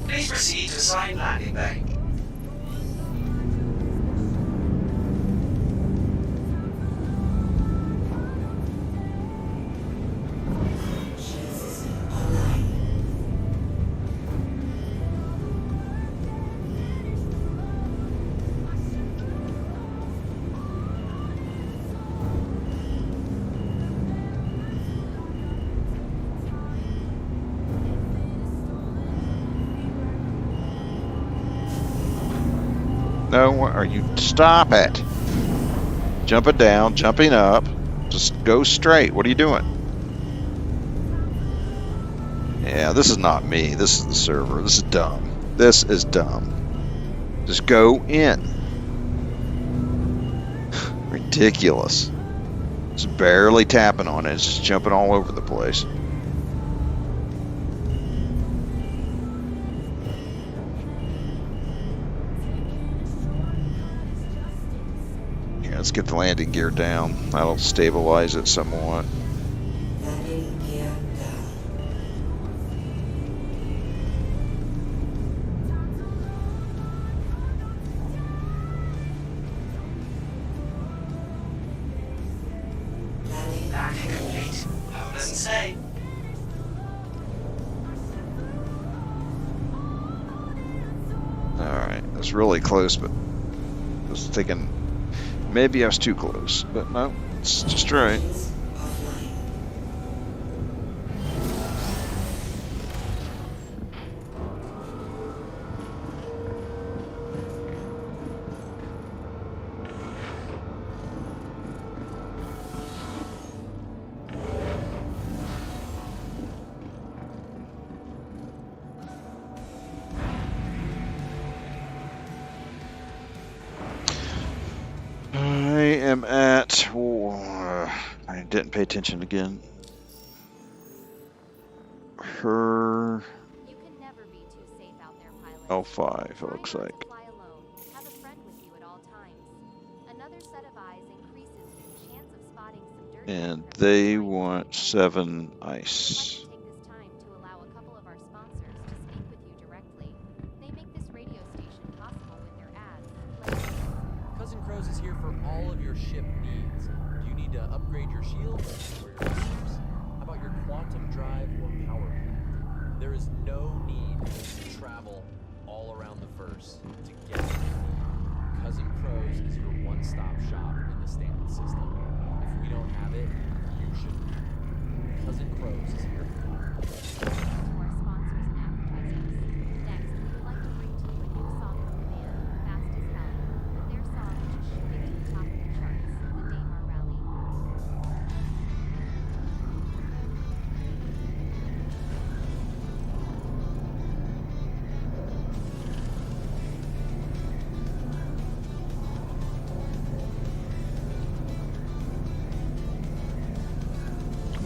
Please proceed to assigned landing bay. No, are you? Stop it. Jumping down, jumping up. Just go straight. What are you doing? Yeah, this is not me. This is the server. This is dumb. This is dumb. Just go in. Ridiculous. Just barely tapping on it. It's just jumping all over the place. Let's get the landing gear down. That'll stabilize it somewhat. Landing gear down. Landing Landing complete. How does it say? Alright, that's really close, but I was thinking maybe I was too close, but no, it's just right. offline. I am at. I didn't pay attention again. Her You can never be too safe out there, pilot. L5, it Try looks not like. to fly alone. Have a friend with you at all times. Another set of eyes increases your chance of spotting some dirty And criminals they behind you. want 7 I'd like ice. to take this time to allow a couple of our sponsors to speak with you directly. They make this radio station possible with their ads. Like Cousin Crows is here for all of your ship needs. Do you need to upgrade your shields or your lasers? How about your quantum drive or power plant? There is no need to travel all around the verse to get what you need. Cousin Crows is your one-stop shop in the Stanton system. If Crows is here. To our sponsors and advertisers. Next, we would like to bring to you a new song from the band, Fast as Hell, with their song which is shooting to the top of the charts, the Daymar Rally.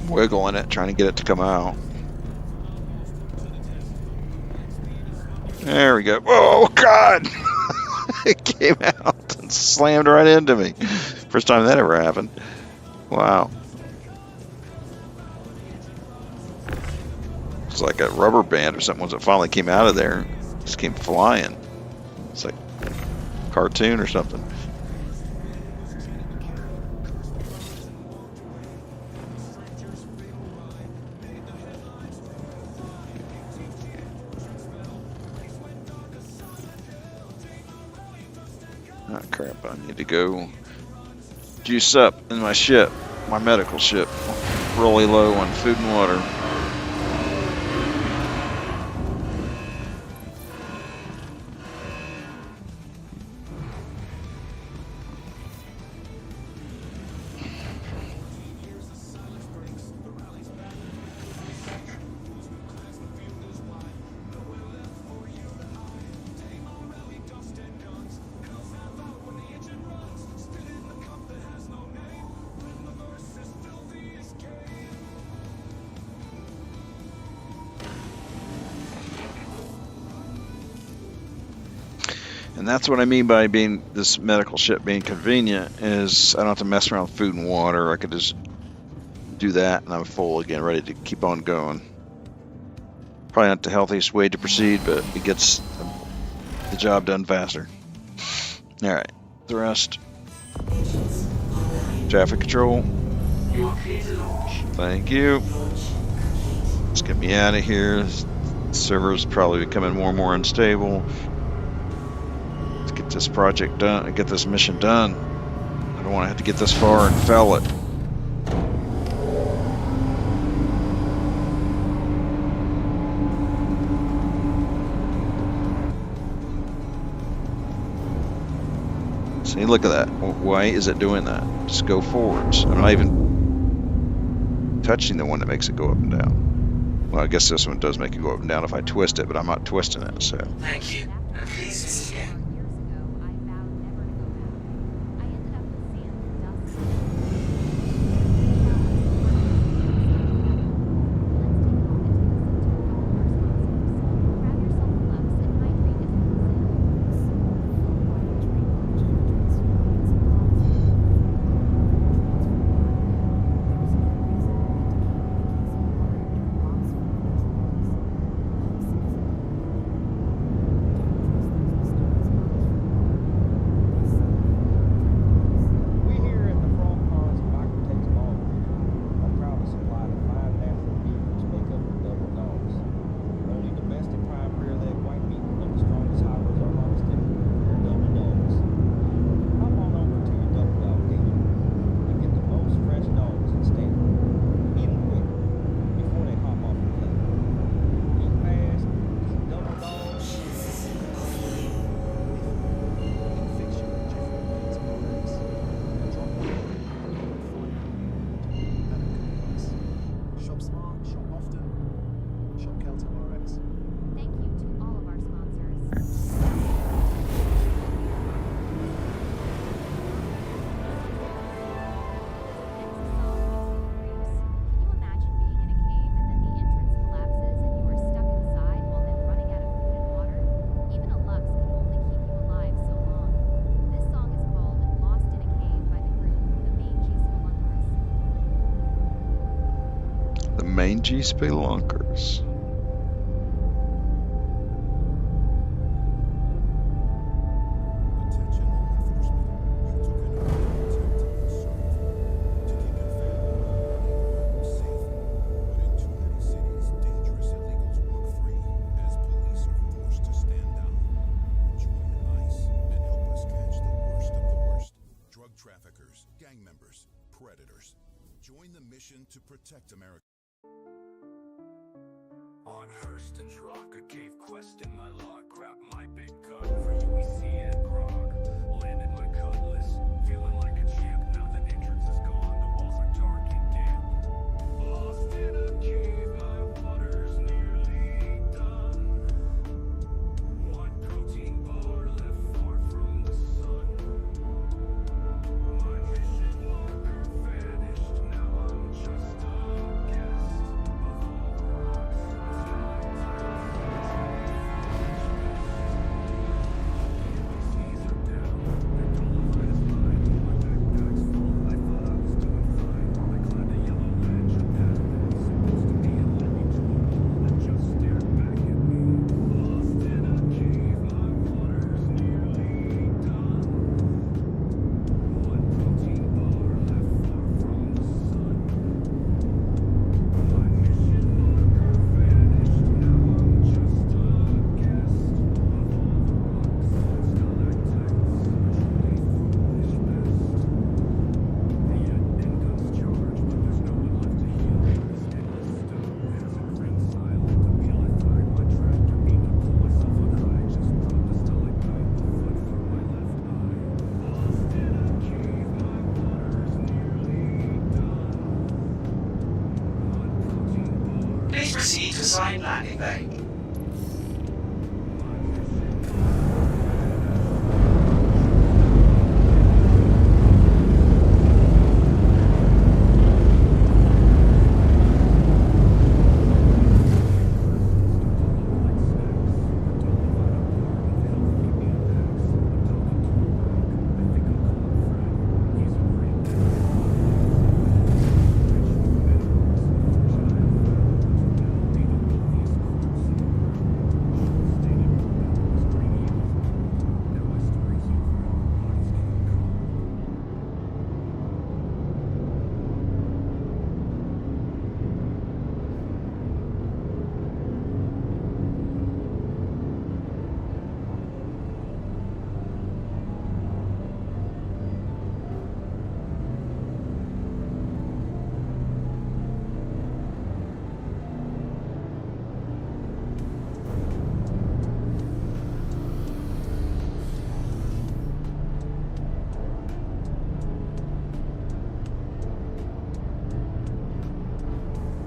Wiggling it, trying to get it to come out. There we go. Oh, God! It came out and slammed right into me. First time that ever happened. Wow. It's like a rubber band or something. Once it finally came out of there, it just came flying. It's like a cartoon or something. Oh crap, I need to go juice up in my ship, my medical ship. Really low on food and water. And that's what I mean by being this medical ship being convenient is I don't have to mess around with food and water. I could just do that and I'm full again, ready to keep on going. Probably not the healthiest way to proceed, but it gets the job done faster. All right, thrust, traffic control. Thank you. Let's get me out of here. The server's probably becoming more and more unstable. Get this project done, get this mission done. I don't want to have to get this far and fail it. See, look at that. Why is it doing that? Just go forwards. I'm not even touching the one that makes it go up and down. Well, I guess this one does make it go up and down if I twist it, but I'm not twisting it, so. Thank you, and please visit again. Mangy spelunkers. Traffickers, gang members, predators. Join the mission to protect America. On Hurston's rock, a cave quest in my lock. Grab my big gun for UEC and grog. Landed my cutlass, feeling like a champ. Now the entrance is gone, the walls are dark and damp. Lost in a cave, my water's nearly done. One protein bar left far from the sun. My mission marker vanished, now I'm just a guest of all the rocks. NPCs are down, the Dolomite is mine. My backpack's full, I thought I was doing fine. I climbed a yellow ledge, a path that was supposed to be and led me to a wall that just stared back at me. Lost in a cave, my water's nearly done. One protein bar left far from the sun. My mission marker vanished, now I'm just a guest of all the rocks and stalactites, a truly foolish pest. The ending guns charge, but there's no one left to heal. This endless stone has a grin silent appeal. I fired my tractor beam to pull myself on high, just popped a stalagmite, a foot from my left eye. Lost in a cave, my water's nearly done. One protein bar. Please proceed to side landing bay.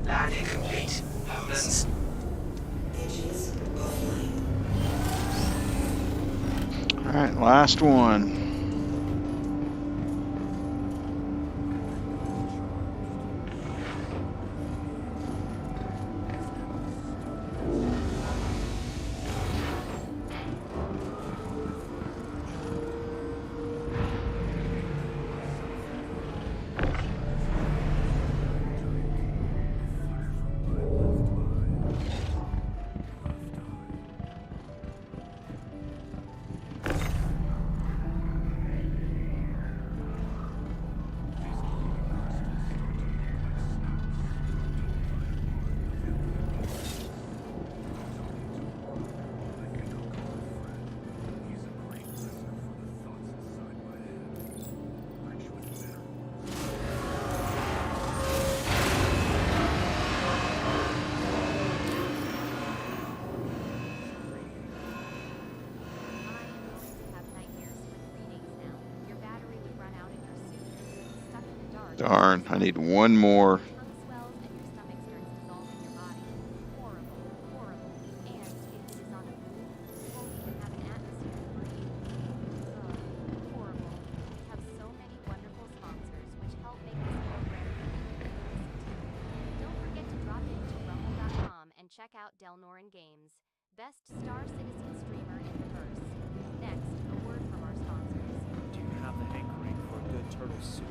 Landing complete. Homelands. Engines offline. All right, last one. Darn, I need one more. Tongue swells and your stomach starts dissolving your body. Horrible, horrible. And if it is on the moon, you won't even have an atmosphere to breathe. Ugh, horrible. We have so many wonderful sponsors which help make this program easy to listen to. Don't forget to drop into rumble.com and check out Delnoran Games, best Star Citizen streamer in the verse. Next, a word from our sponsors. Do you have the hankering for a good turtle soup?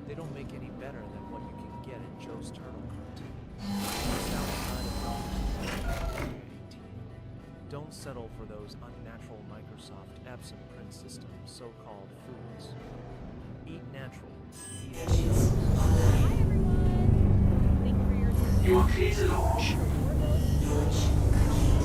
They don't make any better than what you can get at Joe's Turtle Cart. Just outside of Dodge. Don't settle for those unnatural Microsoft absent print system so-called foods. Eat natural. Eat Engines eggs. online. Hi everyone! Thank you for your time. You are clear to launch. Launch complete.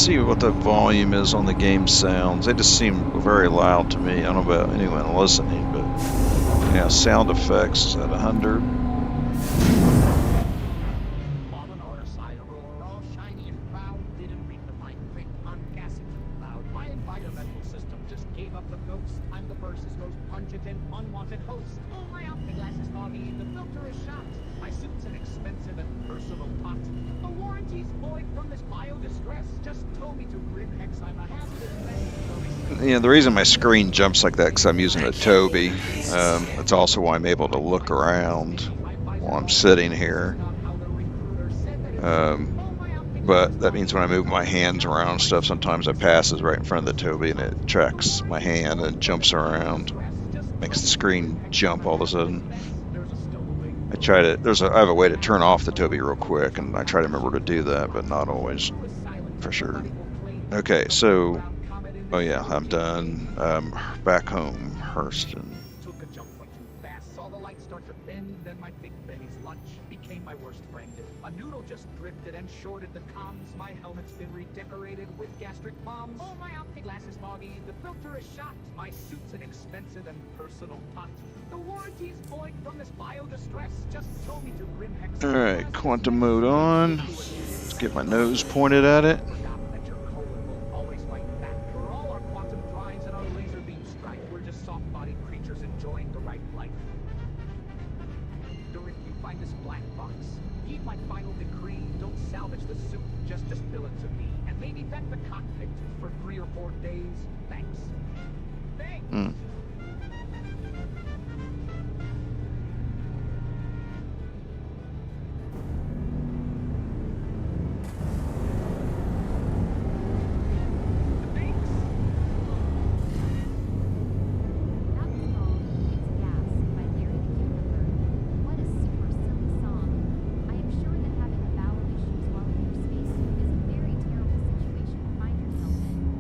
see what the volume is on the game sounds. They just seem very loud to me. I don't know about anyone listening, but yeah, sound effects is at 100. Fallen order side roar, all shiny and proud, didn't read the fine print on gases loud. My environmental system just gave up the ghost. I'm the verse's most pungent and unwanted host. Oh, my optic glass is foggy, the filter is shot. My suit's an expensive and personal pot. The warranty's void from this bio-distress. Just told me to grid hex, I'm a hazardous mess. Yeah, the reason my screen jumps like that because I'm using a Toby. That's also why I'm able to look around while I'm sitting here. But that means when I move my hands around and stuff, sometimes it passes right in front of the Toby and it tracks my hand and jumps around. Makes the screen jump all of a sudden. I have a way to turn off the Toby real quick, and I try to remember to do that, but not always, for sure. Okay, so, oh yeah, I'm done. Back home, Hurston. Took a jump way too fast, saw the light start to bend, then my Big Benny's lunch became my worst friend. A noodle just drifted and shorted the comms. My helmet's been redecorated with gastric bombs. Oh, my optic glass is foggy, the filter is shot. My suit's an expensive and personal pot. The warranty's void from this bio-distress. Just told me to grim hex. Alright, quantum mode on. Let's get my nose pointed at it. Always fight back. For all our quantum drives and our laser beam strike, we're just soft-bodied creatures enjoying the right life. Or if you find this black box, heed my final decree. Don't salvage the suit, just distill it to me. And maybe vet the cockpit for 3 or 4 days. Thanks. Thanks. That was called It's Gas by Larry the Cable Bird. What a super silly song. I am sure that having a bowel issues while in your spacesuit is a very terrible situation to find yourself in.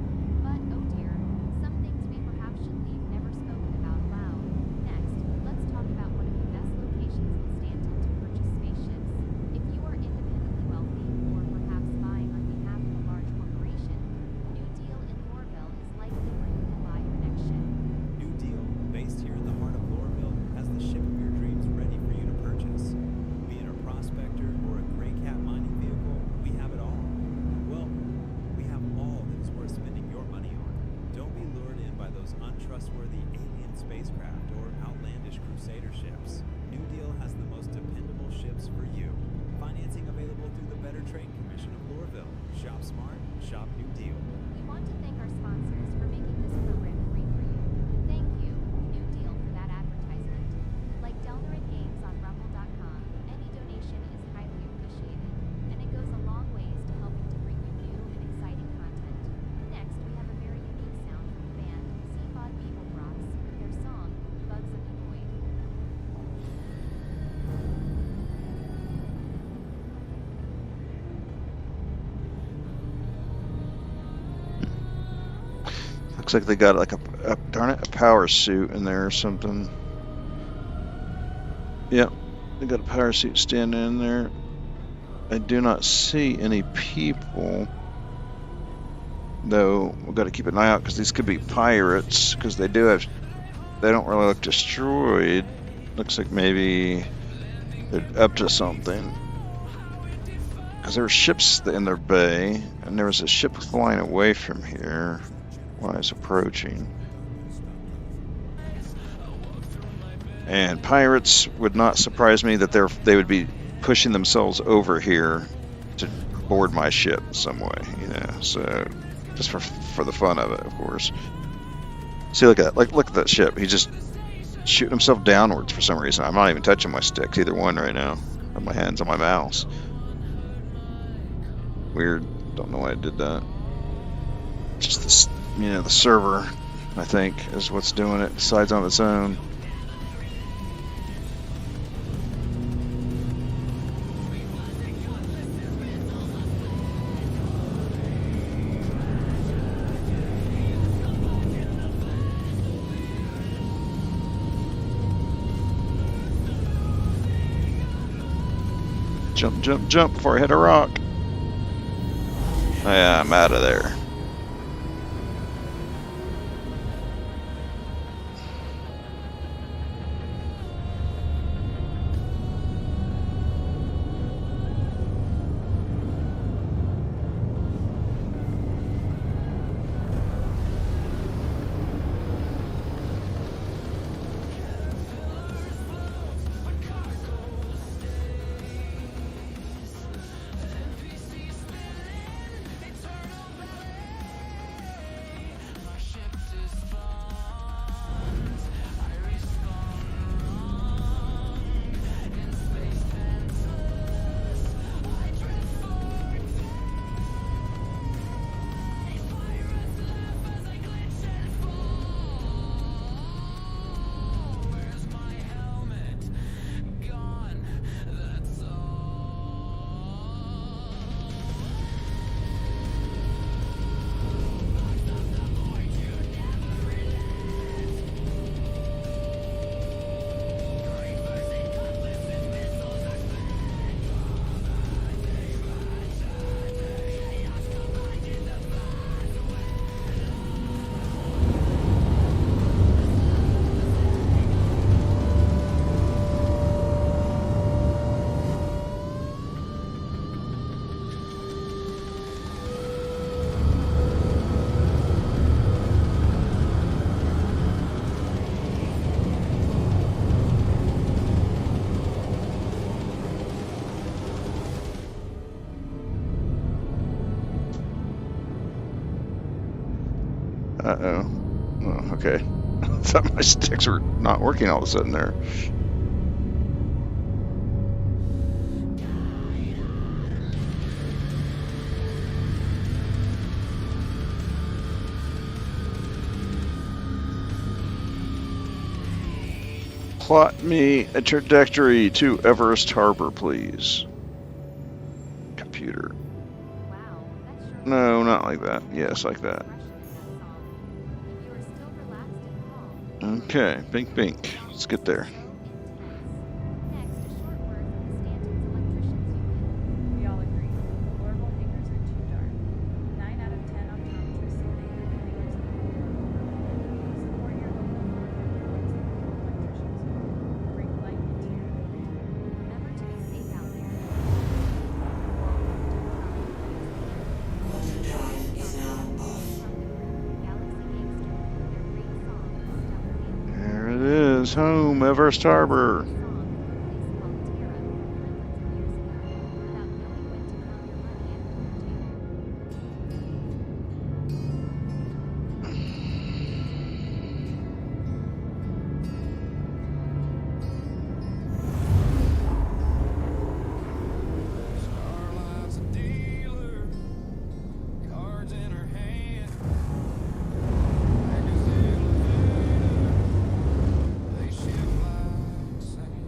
But, oh dear, some things we perhaps should leave never spoken about loud. Next, let's talk about one of the best locations in Stanton to purchase spaceships. If you are independently wealthy, or perhaps buying on behalf of a large corporation, New Deal in Lorville is likely where you can buy your next ship. New Deal, based here in the heart of Lorville, has the ship of your dreams ready for you to purchase. Be it a prospector or a gray cat mining vehicle, we have it all. Well, we have all that is worth spending your money on. Don't be lured in by those untrustworthy alien spacecraft or outlandish crusader ships. New Deal has the most dependable ships for you. Financing available through the Better Trade Commission of Lorville. Shop smart, shop New Deal. We want to thank our sponsors for making this program free for you. Thank you, New Deal, for that advertisement. Like Delner and Games on Rumble.com, any donation is highly appreciated, and it goes a long ways to helping to bring you new and exciting content. Next, we have a very unique sound from the band Seafod Beagle Rocks with their song, Bugs of the Void. Looks like they got like darn it, a power suit in there or something. Yep, they got a power suit standing in there. I do not see any people, though. We've got to keep an eye out because these could be pirates, because they don't really look destroyed. Looks like maybe they're up to something. Because there were ships in their bay, and there was a ship flying away from here when I was approaching. And pirates would not surprise me that they would be pushing themselves over here to board my ship in some way, you know. So just for the fun of it, of course. See, look at that. Look at that ship. He's just shooting himself downwards for some reason. I'm not even touching my sticks, either one right now. I have my hands on my mouse. Weird. Don't know why I did that. Just this, you know, the server, I think, is what's doing it. It decides on its own. Jump, jump, jump before I hit a rock. Yeah, I'm out of there. Uh-oh. Oh, okay. I thought my sticks were not working all of a sudden there. Plot me a trajectory to Everest Harbor, please. Computer. Wow, that sure No, not like that. Yes, like that. expression in that song. If you are still relaxed and calm, Okay, bink bink. Let's get there. so intense. Next, a short word from the Stanton's Electricians Union. We all agree. The Lorville hangars are too dark. 9 out of 10 optometrists say they heard the hangars in the Lorville. Support your local Lorville electricians. Bring light into your home. Remember to be safe out there. Quantum drive is now off. Galaxy Gangster, their great song, Stealthy. There it is, home, Everest Harbor. Song from a place called Terra hundreds of years ago, without knowing when to count your money at the table. Starlight's a dealer, cards in her hand. Like a elevator, they shift like sand.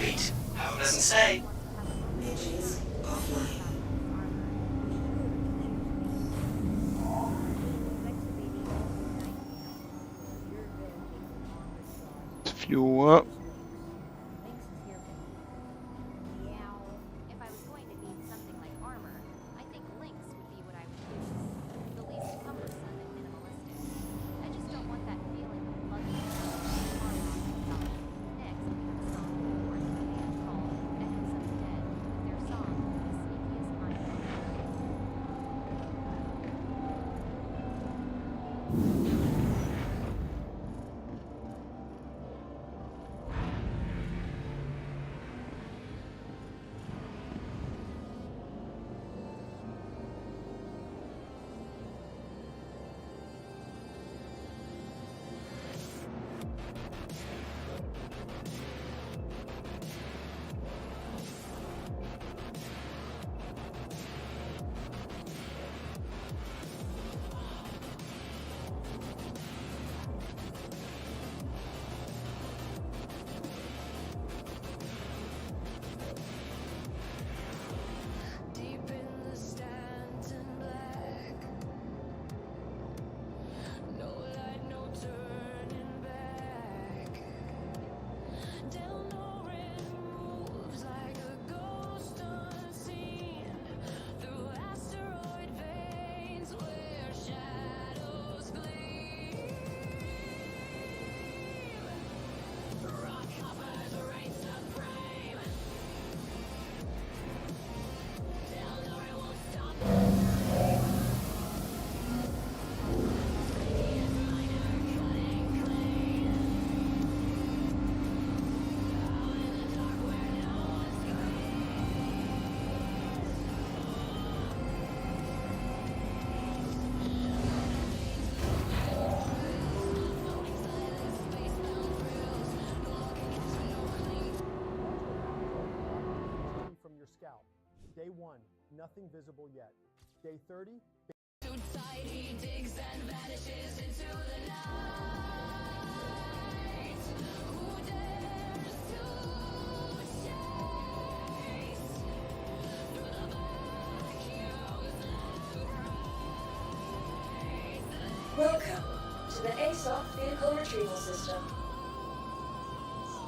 Sweet. How doesn't say. Mages offline. Fuel up. If I was going to need something like armor, I think Lynx would be what I would use. The least cumbersome and minimalistic. I just don't want that feeling of lugging around. Next, we have a song for a band called Echoes of the Dead, with their song, The Sneakiest Mind. From your scalp. Day 1, nothing visible yet. Day 30, Welcome to the ASOC Vehicle Retrieval System.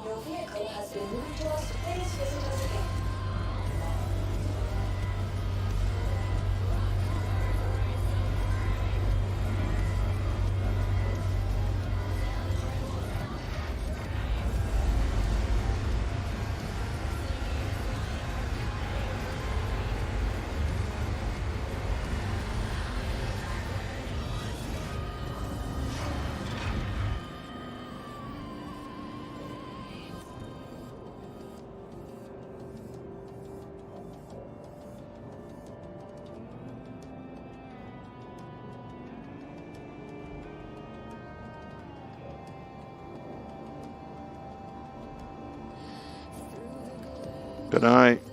Your vehicle has been moved to us. Please visit us again. Good night.